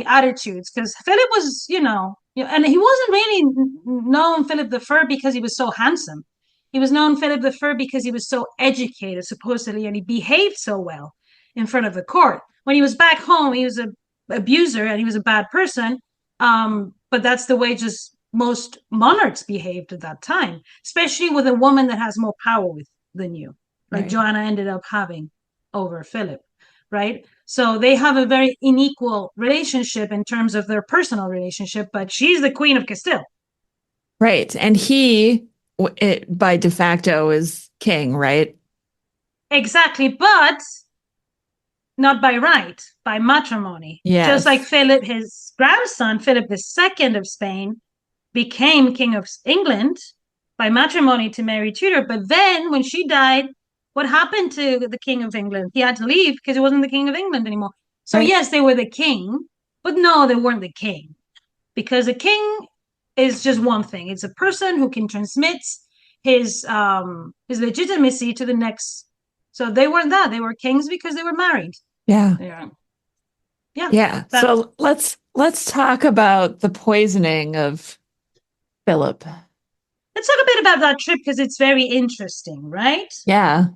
S3: attitudes. Because Philip was, and he wasn't really known Philip the Fair because he was so handsome. He was known Philip the Fair because he was so educated, supposedly, and he behaved so well in front of the court. When he was back home, he was an abuser and he was a bad person. But that's the way just most monarchs behaved at that time, especially with a woman that has more power than you, like Joanna ended up having over Philip, right? So they have a very unequal relationship in terms of their personal relationship, but she's the Queen of Castile.
S2: Right. And he, by de facto, is king, right?
S3: Exactly. But not by right, by matrimony.
S2: Yes.
S3: Just like Philip, his grandson, Philip II of Spain, became King of England by matrimony to Mary Tudor. But then when she died, what happened to the King of England? He had to leave because he wasn't the King of England anymore. So yes, they were the king, but no, they weren't the king. Because a king is just one thing. It's a person who can transmit his legitimacy to the next. So they weren't that. They were kings because they were married.
S2: Yeah.
S3: So
S2: let's talk about the poisoning of Philip.
S3: Let's talk a bit about that trip because it's very interesting, right?
S2: Yeah.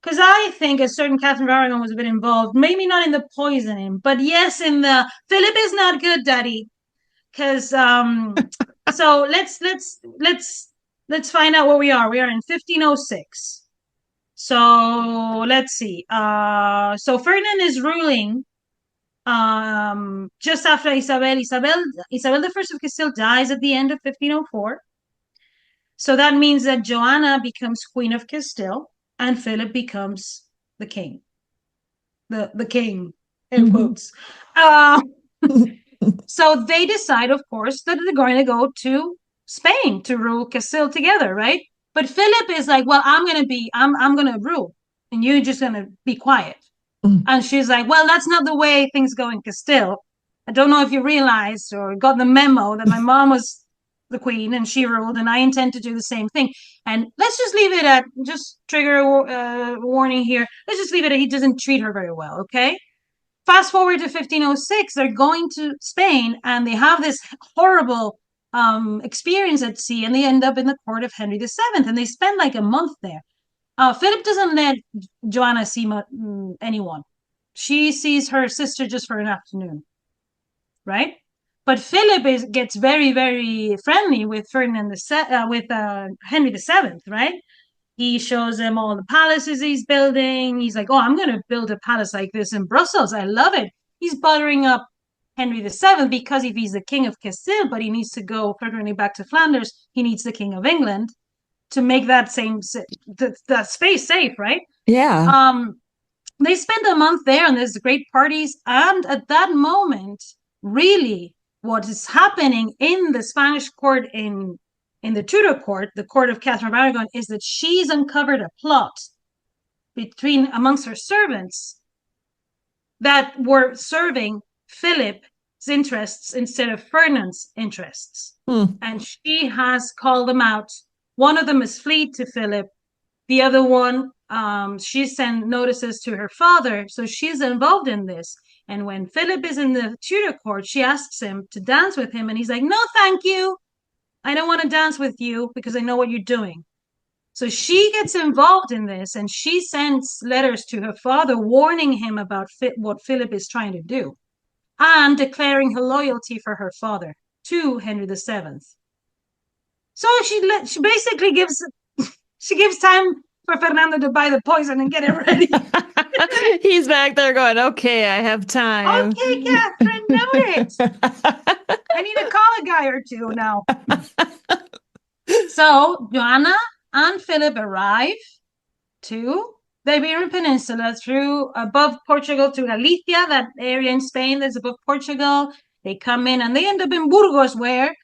S3: Because I think a certain Catherine of Aragon was a bit involved, maybe not in the poisoning, but yes, in the Philip is not good, Daddy. Because so let's find out where we are. We are in 1506. So let's see. So Ferdinand is ruling just after Isabel. Isabel I of Castile dies at the end of 1504. So that means that Joanna becomes Queen of Castile and Philip becomes the king. The king, in quotes. So they decide, of course, that they're going to go to Spain to rule Castile together, right? But Philip is like, well, I'm gonna rule, and you're just gonna be quiet. And she's like, well, that's not the way things go in Castile. I don't know if you realized or got the memo that my mom was the queen and she ruled, and I intend to do the same thing. And let's just leave it at, just trigger a warning here. Let's just leave it at he doesn't treat her very well, okay? Fast forward to 1506, they're going to Spain and they have this horrible experience at sea, and they end up in the court of Henry VII, and they spend like a month there. Philip doesn't let Joanna see anyone. She sees her sister just for an afternoon, right? But Philip gets very, very friendly with Henry VII, right? He shows him all the palaces he's building. He's like, oh, I'm going to build a palace like this in Brussels. I love it. He's buttering up Henry VII because if he's the king of Castile, but he needs to go further back to Flanders, he needs the king of England to make that that space safe, right?
S2: Yeah.
S3: They spend a month there and there's great parties. And at that moment, really, what is happening in the Spanish court in the Tudor court, the court of Catherine of Aragon, is that she's uncovered a plot amongst her servants that were serving Philip's interests instead of Ferdinand's interests. And she has called them out. One of them is fleed to Philip. The other one, she sent notices to her father. So she's involved in this. And when Philip is in the Tudor court, she asks him to dance with him. And he's like, no, thank you. I don't want to dance with you because I know what you're doing. So she gets involved in this and she sends letters to her father warning him about what Philip is trying to do and declaring her loyalty for her father to Henry VII. So she basically gives time for Fernando to buy the poison and get it ready.
S2: He's back there going, okay, I have time.
S3: Okay, Catherine, noted. I need to call a guy or two now. So Joanna and Philip arrive to the Iberian Peninsula through above Portugal to Galicia, that area in Spain that's above Portugal. They come in and they end up in Burgos, where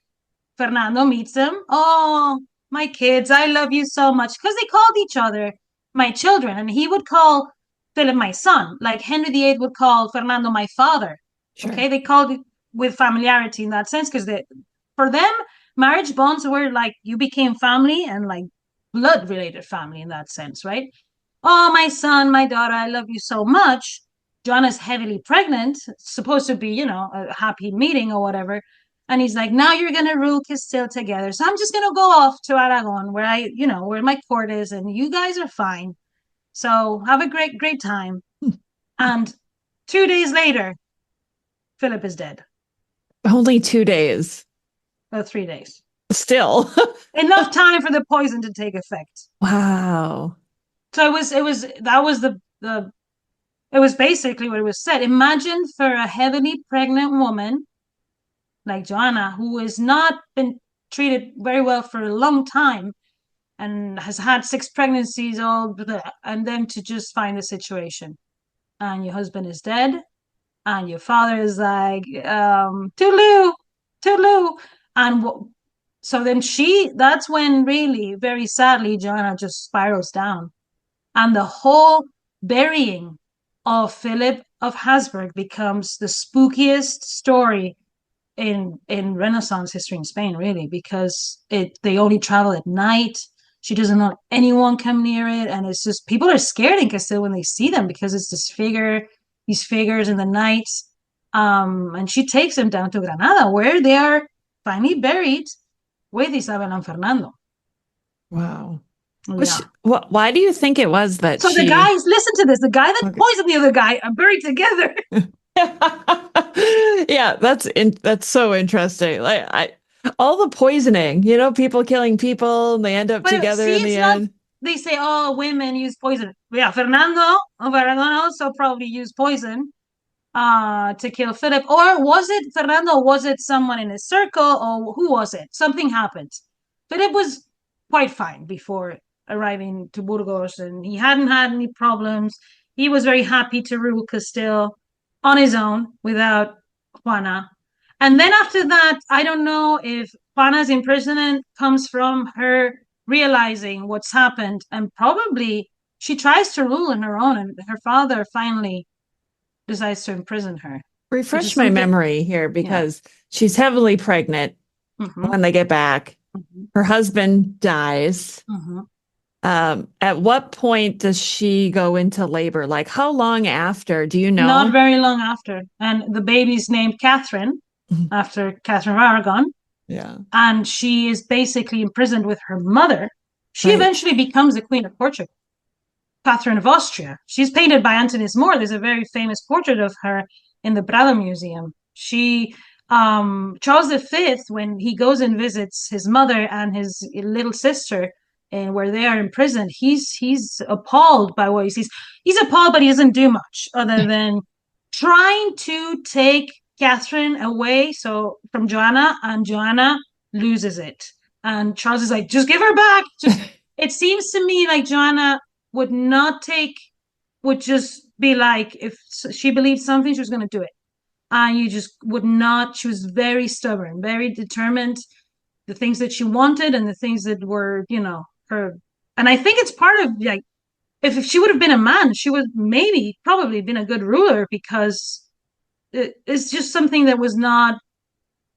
S3: Fernando meets them. Oh, my kids, I love you so much. Because they called each other my children, and he would call Philip my son, like Henry VIII would call Fernando my father. Sure. Okay, they called it with familiarity in that sense, because for them, marriage bonds were like you became family and like blood-related family in that sense, right? Oh, my son, my daughter, I love you so much. Joanna's heavily pregnant, supposed to be, a happy meeting or whatever. And he's like, now you're going to rule Castile together. So I'm just going to go off to Aragon where where my court is, and you guys are fine. So have a great, great time. And 2 days later, Philip is dead.
S2: Only 2 days.
S3: 3 days.
S2: Still.
S3: Enough time for the poison to take effect.
S2: Wow.
S3: So it was basically what it was said. Imagine for a heavily pregnant woman like Joanna, who has not been treated very well for a long time and has had 6 pregnancies and then to just find the situation. And your husband is dead, and your father is like, toodaloo, toodaloo. And so then that's when really, very sadly, Joanna just spirals down. And the whole burying of Philip of Habsburg becomes the spookiest story in Renaissance history in Spain, really, because they only travel at night. She doesn't let anyone come near it, and it's just people are scared in Castile when they see them because it's these figures in the night. And she takes them down to Granada, where they are finally buried with Isabel and Fernando.
S2: Wow.
S3: Yeah.
S2: Why do you think it was that
S3: so the guys, listen to this, the guy that poisoned the other guy are buried together.
S2: Yeah, that's so interesting. Like all the poisoning, people killing people and they end up together in the end.
S3: They say, oh, women use poison. Yeah, Fernando also probably used poison to kill Philip. Or was it Fernando? Was it someone in his circle? Or who was it? Something happened. Philip was quite fine before arriving to Burgos, and he hadn't had any problems. He was very happy to rule Castile on his own without Juana. And then after that, I don't know if Juana's imprisonment comes from her realizing what's happened, and probably she tries to rule on her own, and her father finally decides to imprison her.
S2: Refresh my memory here, because she's heavily pregnant when they get back. Her husband dies. At what point does she go into labor? Like, how long after? Do you know?
S3: Not very long after. And the baby's named Catherine, after Catherine of Aragon.
S2: Yeah.
S3: And she is basically imprisoned with her mother. She eventually becomes the Queen of Portugal, Catherine of Austria. She's painted by Antonis More. There's a very famous portrait of her in the Prado Museum. Charles V, when he goes and visits his mother and his little sister, and where they are imprisoned, he's appalled by what he sees. He's appalled, but he doesn't do much other than trying to take Catherine away from Joanna, and Joanna loses it. And Charles is like, just give her back. It seems to me like Joanna would just be like, if she believed something, she was going to do it. And you just would not. She was very stubborn, very determined. The things that she wanted and the things that were, her. And I think it's part of, like, if she would have been a man, she would probably been a good ruler, because it's just something that was not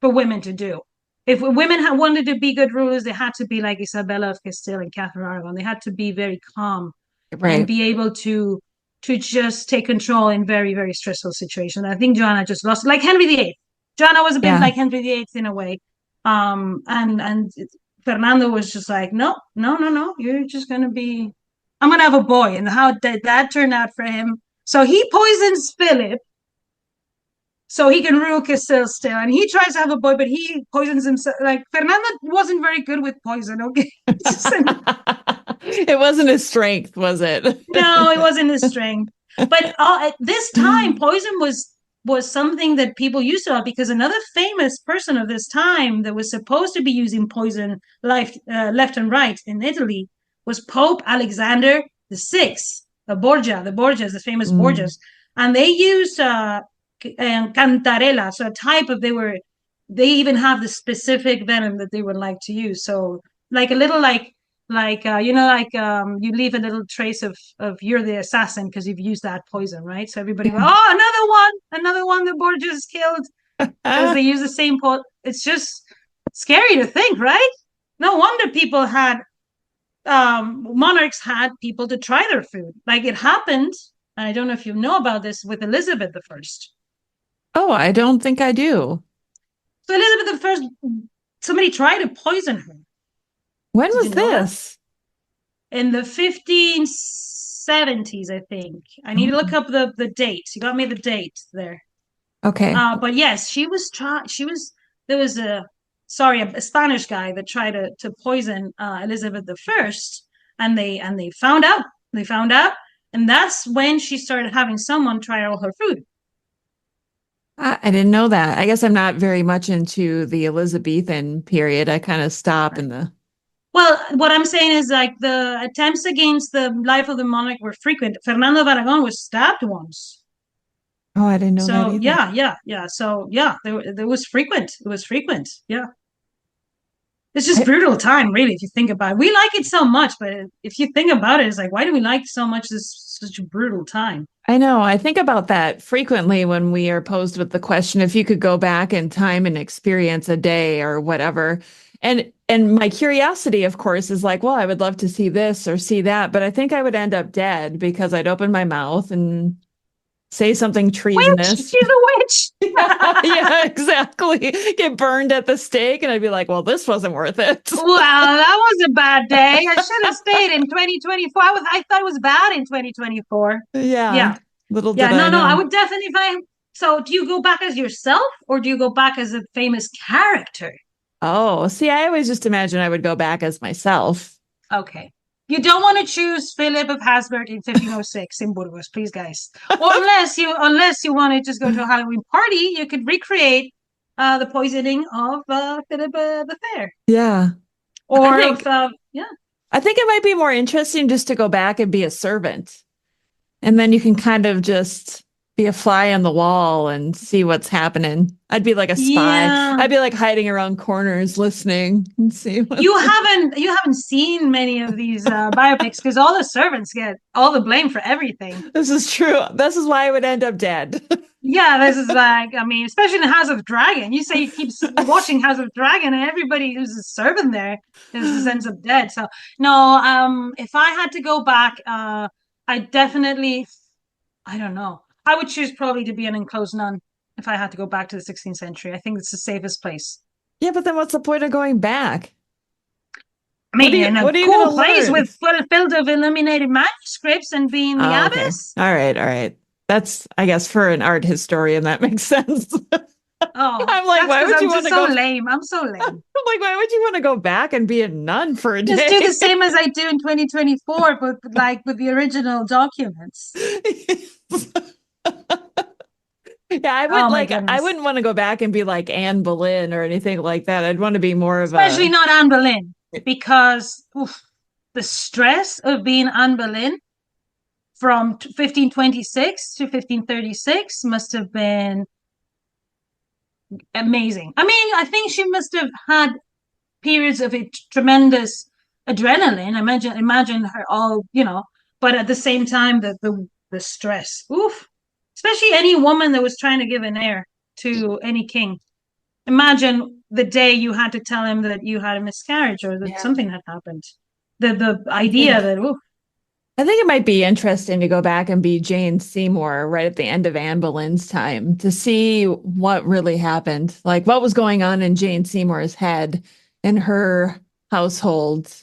S3: for women to do. If women wanted to be good rulers, they had to be like Isabella of Castile and Catherine of Aragon. They had to be very calm and be able to just take control in very, very stressful situations. I think Joanna just lost, like Henry VIII. Joanna was a bit like Henry VIII in a way. And Fernando was just like, no, you're just going to be, I'm going to have a boy. And how did that turn out for him? So he poisons Philip so he can rule Castile still. And he tries to have a boy, but he poisons himself. Like, Fernando wasn't very good with poison, okay?
S2: It wasn't his strength, was it?
S3: No, it wasn't his strength. But at this time, poison was something that people used to have, because another famous person of this time that was supposed to be using poison left and right in Italy was Pope Alexander VI, the Borgias, the famous Borgias. And they used cantarella, so a type of, they even have the specific venom that they would like to use. So like a little you leave a little trace of you're the assassin because you've used that poison, right? So everybody goes, oh, another one the Borgias killed because they use the same poison. It's just scary to think, right? No wonder people had monarchs had people to try their food. Like, it happened, and I don't know if you know about this, with Elizabeth I.
S2: Oh, I don't think I do.
S3: So Elizabeth I, somebody tried to poison her.
S2: When was this?
S3: In the 1570s, I think. I need to look up the date. You got me the date there.
S2: Okay.
S3: But yes, there was sorry, a Spanish guy that tried to poison Elizabeth I, and they found out. They found out, and that's when she started having someone try all her food.
S2: I didn't know that. I guess I'm not very much into the Elizabethan period. I kind of stop in the.
S3: Well, what I'm saying is like the attempts against the life of the monarch were frequent. Fernando of Aragon was stabbed once.
S2: Oh, I didn't know that
S3: So
S2: either.
S3: yeah. So yeah, there was frequent. It was frequent. Yeah. It's just
S2: I,
S3: brutal time, really, if you think about it. We like it so much, but if you think about it, it's like, why do we like so much this such a brutal time?
S2: I know. I think about that frequently when we are posed with the question if you could go back in time and experience a day or whatever. And my curiosity, of course, is like, well, I would love to see this or see that, but I think I would end up dead because I'd open my mouth and say something
S3: Witch!
S2: treasonous.
S3: She's a witch!
S2: Yeah, yeah, exactly. Get burned at the stake, and I'd be like, well, this wasn't worth it.
S3: Well, that was a bad day. I should have stayed in 2024. I thought it was bad in 2024.
S2: Yeah,
S3: Yeah.
S2: little
S3: Yeah.
S2: did I
S3: No, I
S2: know.
S3: would definitely find. So, do you go back as yourself or do you go back as a famous character?
S2: Oh, see, I always just imagine I would go back as myself.
S3: Okay. You don't want to choose Philip of Habsburg in 1506 in Burgos, please, guys. Or unless you want to just go to a Halloween party, you could recreate the poisoning of Philip the Fair,
S2: Yeah. I
S3: or of
S2: think
S3: yeah.
S2: I think it might be more interesting just to go back and be a servant. And then you can kind of just be a fly on the wall and see what's happening. I'd be like a spy.
S3: Yeah,
S2: I'd be like hiding around corners listening and see
S3: you
S2: what's.
S3: haven't seen many of these biopics because all the servants get all the blame for everything.
S2: This is true. This is why I would end up dead.
S3: Yeah, this is like, I mean, especially in House of Dragon. You say you keep watching House of Dragon, and everybody who's a servant there just ends up dead. So no, if I had to go back, I definitely, I don't know. I would choose probably to be an enclosed nun if I had to go back to the 16th century. I think it's the safest place.
S2: Yeah, but then what's the point of going back?
S3: I mean, in a
S2: What are you
S3: cool
S2: gonna
S3: place
S2: learn?
S3: with filled of illuminated manuscripts and being the
S2: Oh, okay.
S3: abbess.
S2: All right, all right. That's, I guess, for an art historian, that makes sense.
S3: Oh,
S2: I'm like,
S3: that's
S2: why
S3: because
S2: would
S3: I'm
S2: you want
S3: just
S2: to
S3: so
S2: go?
S3: lame. I'm so
S2: I'm
S3: lame.
S2: like, why would you want to go back and be a nun for a
S3: Just do the
S2: day?
S3: same as I do in 2024, but like with the original documents.
S2: Yeah,
S3: Oh my
S2: I
S3: goodness.
S2: wouldn't want to go back and be like Anne Boleyn or anything like that. I'd want to be more of
S3: Especially
S2: a,
S3: not Anne Boleyn, because oof, the stress of being Anne Boleyn from 1526 to 1536 must have been amazing. I mean, I think she must have had periods of tremendous adrenaline. Imagine her all, but at the same time, the stress. Oof. Especially any woman that was trying to give an heir to any king. Imagine the day you had to tell him that you had a miscarriage or that
S2: yeah.
S3: something had happened. The
S2: I
S3: idea
S2: think
S3: that, oof.
S2: I think it might be interesting to go back and be Jane Seymour right at the end of Anne Boleyn's time to see what really happened, like what was going on in Jane Seymour's head in her household.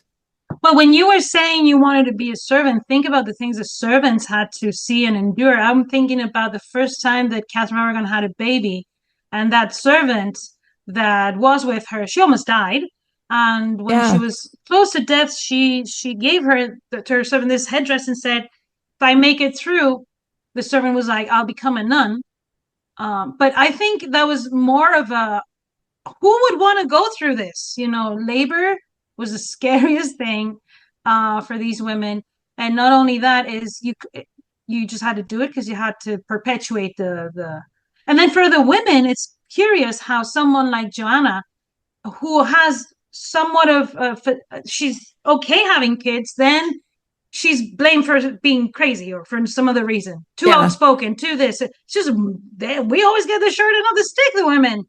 S3: But when you were saying you wanted to be a servant, think about the things the servants had to see and endure. I'm thinking about the first time that Catherine Aragon had a baby, and that servant that was with her, she almost died. And when she
S2: Yeah,
S3: was close to death, she gave her to her servant this headdress and said, "If I make it through," the servant was like, "I'll become a nun." But I think that was more of a who would want to go through this? Labor was the scariest thing for these women, and not only that is you just had to do it because you had to perpetuate the. And then for the women, it's curious how someone like Joanna, who has somewhat of she's okay having kids, then she's blamed for being crazy or for some other reason, too
S2: yeah.
S3: outspoken, too this. It's just we always get the short end of the stick, the women.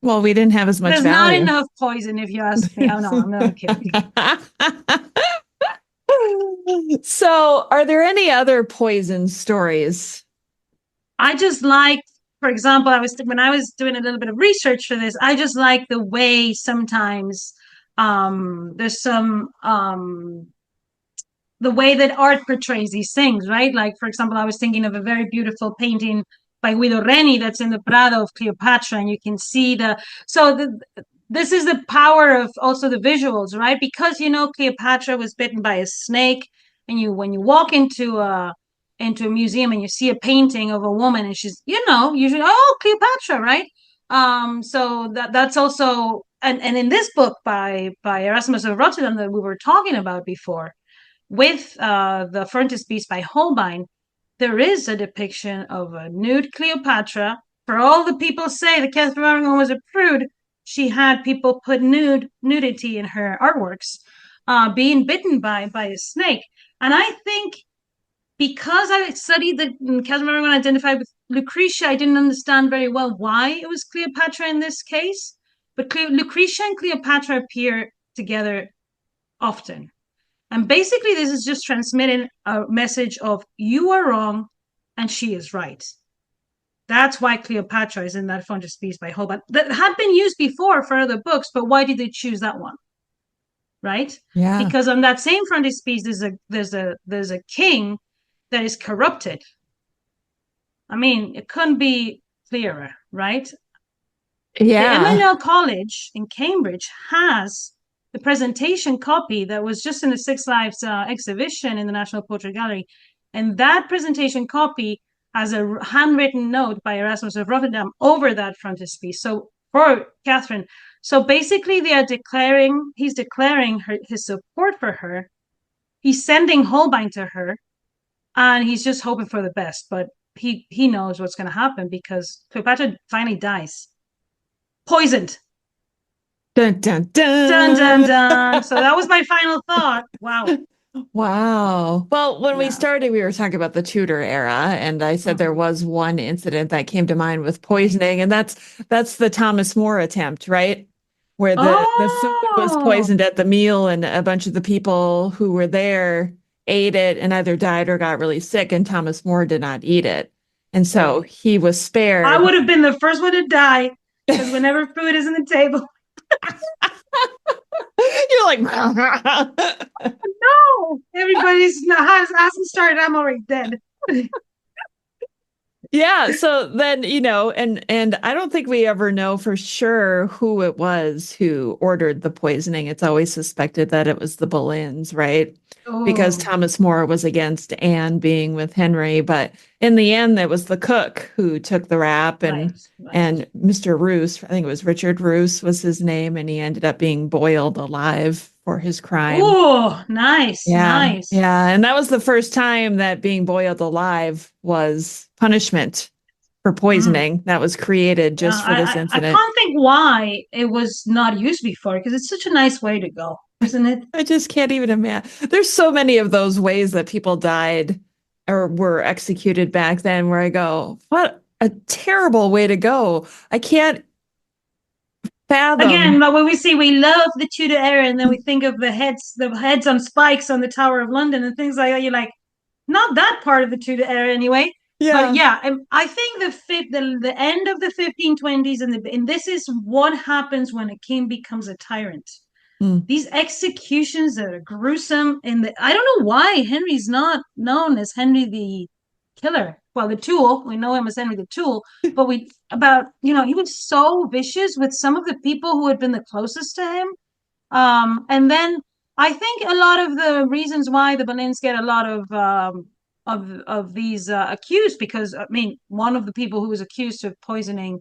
S2: Well, we didn't have as much
S3: There's not
S2: value.
S3: enough poison, if you ask me. Oh no, I'm not kidding.
S2: So, are there any other poison stories?
S3: I just like, for example, when I was doing a little bit of research for this, I just like the way sometimes there's some the way that art portrays these things, right? Like, for example, I was thinking of a very beautiful painting by Guido Reni that's in the Prado of Cleopatra, and you can see this is the power of also the visuals, right? Because Cleopatra was bitten by a snake, and when you walk into a museum and you see a painting of a woman and she's usually, oh, Cleopatra, right? So that's also, and in this book by Erasmus of Rotterdam that we were talking about before, with the frontispiece by Holbein, there is a depiction of a nude Cleopatra. For all the people say that Catherine of Aragon was a prude, she had people put nudity in her artworks, being bitten by a snake. And I think because I studied Catherine of Aragon identified with Lucretia, I didn't understand very well why it was Cleopatra in this case. But Lucretia and Cleopatra appear together often. And basically, this is just transmitting a message of you are wrong and she is right. That's why Cleopatra is in that frontispiece by Holbein. That had been used before for other books, but why did they choose that one? Right?
S2: Yeah.
S3: Because on that same frontispiece, there's a king that is corrupted. I mean, it couldn't be clearer, right?
S2: Yeah.
S3: The Emmanuel College in Cambridge has the presentation copy that was just in the Six Lives exhibition in the National Portrait Gallery. And that presentation copy has a handwritten note by Erasmus of Rotterdam over that frontispiece. So for Catherine, so basically he's declaring his support for her. He's sending Holbein to her, and he's just hoping for the best. But he knows what's going to happen because Cleopatra finally dies. Poisoned.
S2: Dun, dun, dun.
S3: Dun, dun, dun. So that was my final thought. Wow.
S2: Wow. Well, when we
S3: Yeah.
S2: started, we were talking about the Tudor era, and I said there was one incident that came to mind with poisoning, and that's the Thomas More attempt, right? Where the food was poisoned at the meal, and a bunch of the people who were there ate it and either died or got really sick, and Thomas More did not eat it. And so he was spared.
S3: I would have been the first one to die because whenever food is on the table,
S2: you're like,
S3: no, hasn't started. I'm already dead.
S2: Yeah, so then, and I don't think we ever know for sure who it was who ordered the poisoning. It's always suspected that it was the Boleyns, right? Because Thomas More was against Anne being with Henry, but in the end, it was the cook who took the rap, and Mr. Roos, I think it was Richard Roos was his name, and he ended up being boiled alive for his crime.
S3: Oh, nice, nice.
S2: Yeah, and that was the first time that being boiled alive was punishment for poisoning that was created just for this incident.
S3: I can't think why it was not used before because it's such a nice way to go, isn't it?
S2: I just can't even imagine. There's so many of those ways that people died or were executed back then where I go, what a terrible way to go. I can't fathom.
S3: Again, but when we love the Tudor era and then we think of the heads on spikes on the Tower of London and things like that, you're like, not that part of the Tudor era anyway.
S2: Yeah.
S3: But yeah, I think the end of the 1520s and this is what happens when a king becomes a tyrant. These executions that are gruesome, I don't know why Henry's not known as Henry the Killer. Well, the Tool, we know him as Henry the Tool, but he was so vicious with some of the people who had been the closest to him. And then I think a lot of the reasons why the Boleyns get a lot of these accused, because I mean, one of the people who was accused of poisoning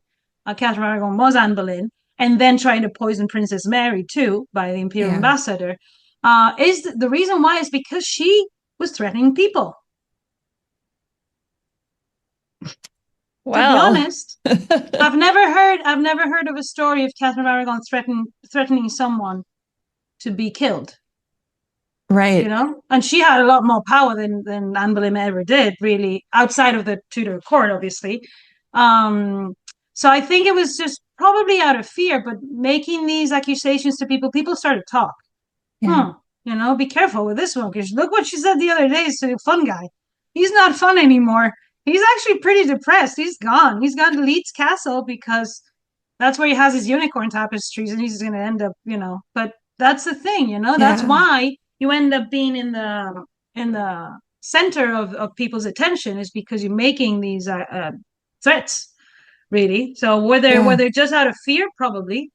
S3: Catherine of Aragon was Anne Boleyn, and then trying to poison Princess Mary too by the imperial ambassador. Is the reason why is because she was threatening people.
S2: Well,
S3: to be honest, I've never heard of a story of Catherine of Aragon threatening someone to be killed.
S2: Right.
S3: And she had a lot more power than Anne Boleyn ever did, really, outside of the Tudor court, obviously. So I think it was just probably out of fear, but making these accusations to people started to talk. Be careful with this one, because look what she said the other day to the fun guy. He's not fun anymore. He's actually pretty depressed. He's gone. He's gone to Leeds Castle because that's where he has his unicorn tapestries, and he's going to end up, But that's the thing, That's why you end up being in the center of people's attention, is because you're making these threats, really. So were they just out of fear? Probably.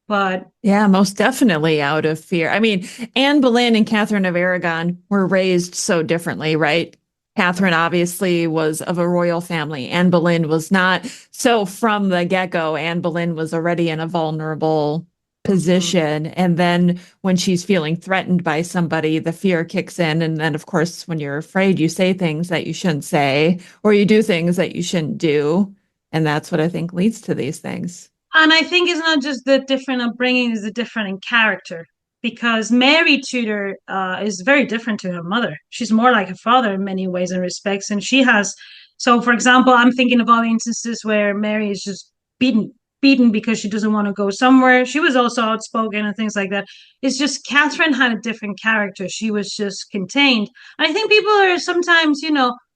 S3: But
S2: yeah, most definitely out of fear. I mean, Anne Boleyn and Catherine of Aragon were raised so differently, right? Catherine obviously was of a royal family. Anne Boleyn was not. So from the get-go, Anne Boleyn was already in a vulnerable position. And then when she's feeling threatened by somebody, the fear kicks in. And then, of course, when you're afraid, you say things that you shouldn't say, or you do things that you shouldn't do. And that's what I think leads to these things.
S3: And I think it's not just the different upbringing, it's the different in character. Because Mary Tudor is very different to her mother. She's more like her father in many ways and respects. And she has, so for example, I'm thinking of all the instances where Mary is just beaten because she doesn't want to go somewhere. She was also outspoken and things like that. It's just Catherine had a different character. She was just contained. And I think people are sometimes,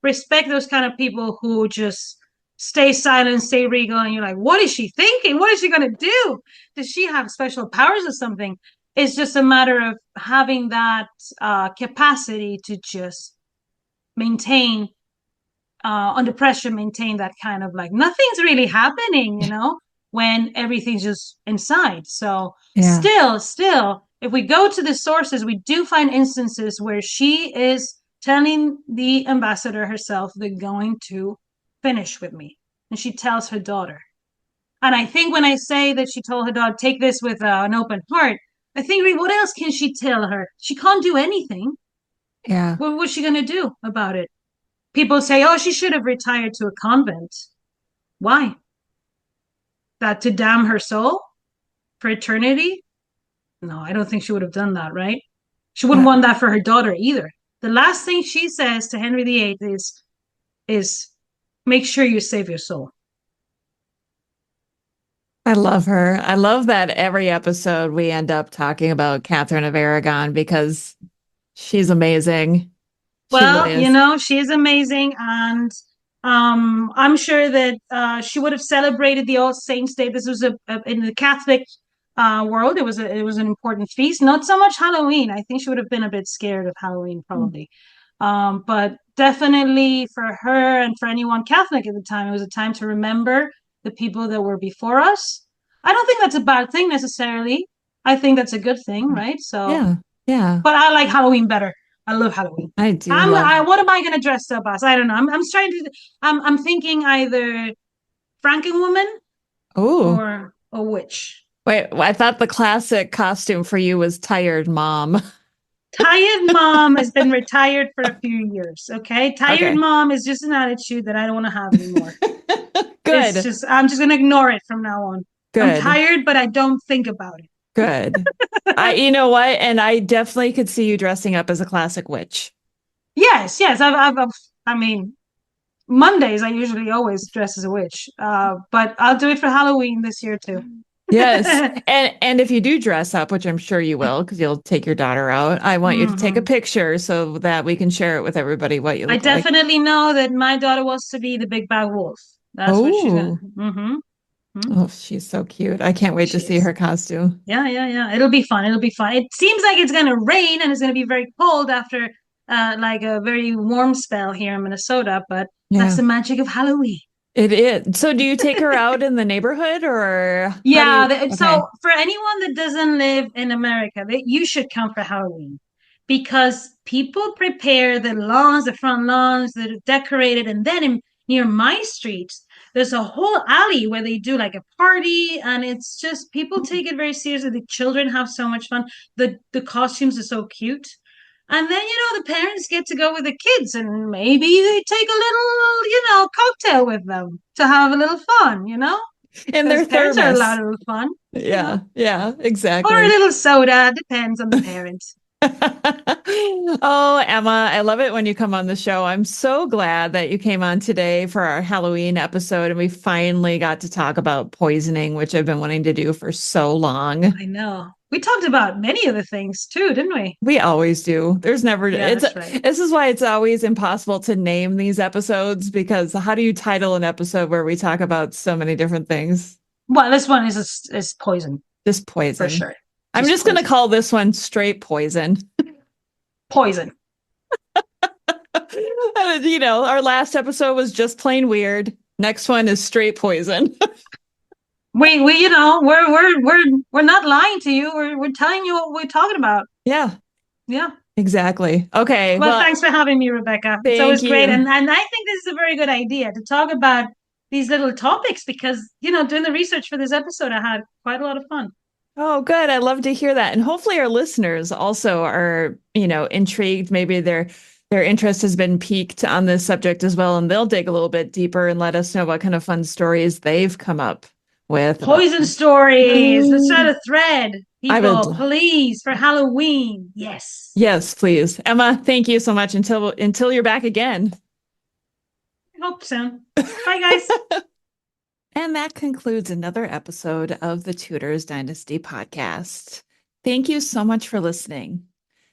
S3: respect those kind of people who just stay silent, stay regal, and you're like, what is she thinking? What is she going to do? Does she have special powers or something? It's just a matter of having that capacity to just maintain, under pressure, maintain that kind of like nothing's really happening, when everything's just inside. So still, if we go to the sources, we do find instances where she is telling the ambassador herself, they're going to finish with me. And she tells her daughter. And I think when I say that she told her daughter, take this with an open heart, I think, what else can she tell her? She can't do anything.
S2: Yeah.
S3: What was she going to do about it? People say, oh, she should have retired to a convent. Why? That to damn her soul for eternity? No, I don't think she would have done that, right? She wouldn't want that for her daughter either. The last thing she says to Henry VIII is make sure you save your soul.
S2: I love her. I love that every episode we end up talking about Catherine of Aragon because she's amazing.
S3: Well, she is amazing. And I'm sure that she would have celebrated the All Saints' Day. This was in the Catholic world. It was an important feast. Not so much Halloween. I think she would have been a bit scared of Halloween, probably. But definitely for her and for anyone Catholic at the time, it was a time to remember the people that were before us. I don't think that's a bad thing necessarily. I think that's a good thing, right? So
S2: yeah.
S3: But I like Halloween better. I love Halloween.
S2: I do.
S3: What am I going to dress up as? I don't know. I'm thinking either Frankenwoman or a witch.
S2: Wait, I thought the classic costume for you was Tired Mom.
S3: Tired Mom has been retired for a few years. Okay. Tired Mom is just an attitude that I don't want to have anymore.
S2: Good.
S3: I'm just going to ignore it from now on.
S2: Good.
S3: I'm tired, but I don't think about it.
S2: Good. You know what? And I definitely could see you dressing up as a classic witch.
S3: Yes. I mean, Mondays I usually always dress as a witch, but I'll do it for Halloween this year too.
S2: Yes, and if you do dress up, which I'm sure you will, because you'll take your daughter out, I want you to take a picture so that we can share it with everybody what you look like.
S3: I definitely know that my daughter wants to be the big bad wolf. That's what she's gonna.
S2: Oh, she's so cute. I can't wait to see her costume.
S3: Yeah. It'll be fun. It seems like it's going to rain and it's going to be very cold after like a very warm spell here in Minnesota, but that's the magic of Halloween.
S2: It is. So do you take her out in the neighborhood or?
S3: So for anyone that doesn't live in America, you should come for Halloween because people prepare the lawns, the front lawns that are decorated. And then near my street, there's a whole alley where they do like a party, and it's just people take it very seriously. The children have so much fun. The costumes are so cute. And then, the parents get to go with the kids and maybe they take a little, cocktail with them to have a little fun,
S2: And their
S3: parents are allowed a little fun.
S2: Yeah, exactly.
S3: Or a little soda, depends on the parents.
S2: Oh, Emma, I love it when you come on the show. I'm so glad that you came on today for our Halloween episode and we finally got to talk about poisoning, which I've been wanting to do for so long.
S3: I know. We talked about many other things too, didn't we?
S2: We always do. There's never,
S3: that's right.
S2: This is why it's always impossible to name these episodes because how do you title an episode where we talk about so many different things?
S3: Well, this one is poison.
S2: Just poison.
S3: For sure.
S2: I'm just going to call this one straight poison.
S3: Poison.
S2: Our last episode was just plain weird. Next one is straight poison.
S3: We, we're not lying to you. We're telling you what we're talking about.
S2: Yeah,
S3: Yeah.
S2: exactly. Okay.
S3: Well, thanks for having me, Rebecca. It's
S2: Thank
S3: always great.
S2: you.
S3: And I think this is a very good idea to talk about these little topics because, doing the research for this episode, I had quite a lot of fun.
S2: Oh, good. I love to hear that. And hopefully our listeners also are, intrigued. Maybe their interest has been piqued on this subject as well, and they'll dig a little bit deeper and let us know what kind of fun stories they've come up with.
S3: Poison stories. Let's start a thread.
S2: I would.
S3: People, please, for Halloween. Yes.
S2: Yes, please. Emma, thank you so much until you're back again.
S3: Hope soon. Bye, guys.
S2: And that concludes another episode of the Tudors Dynasty podcast. Thank you so much for listening.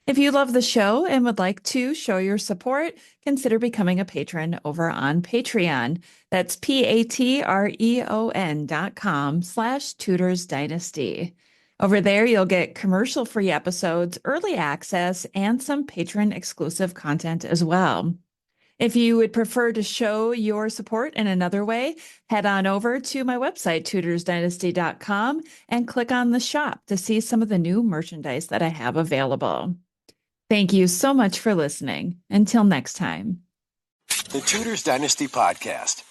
S2: If you love the show and would like to show your support, consider becoming a patron over on Patreon. That's patreon.com/Tudors Dynasty. Over there, you'll get commercial-free episodes, early access, and some patron-exclusive content as well. If you would prefer to show your support in another way, head on over to my website, tutorsdynasty.com, and click on the shop to see some of the new merchandise that I have available. Thank you so much for listening. Until next time.
S1: The Tudors Dynasty Podcast.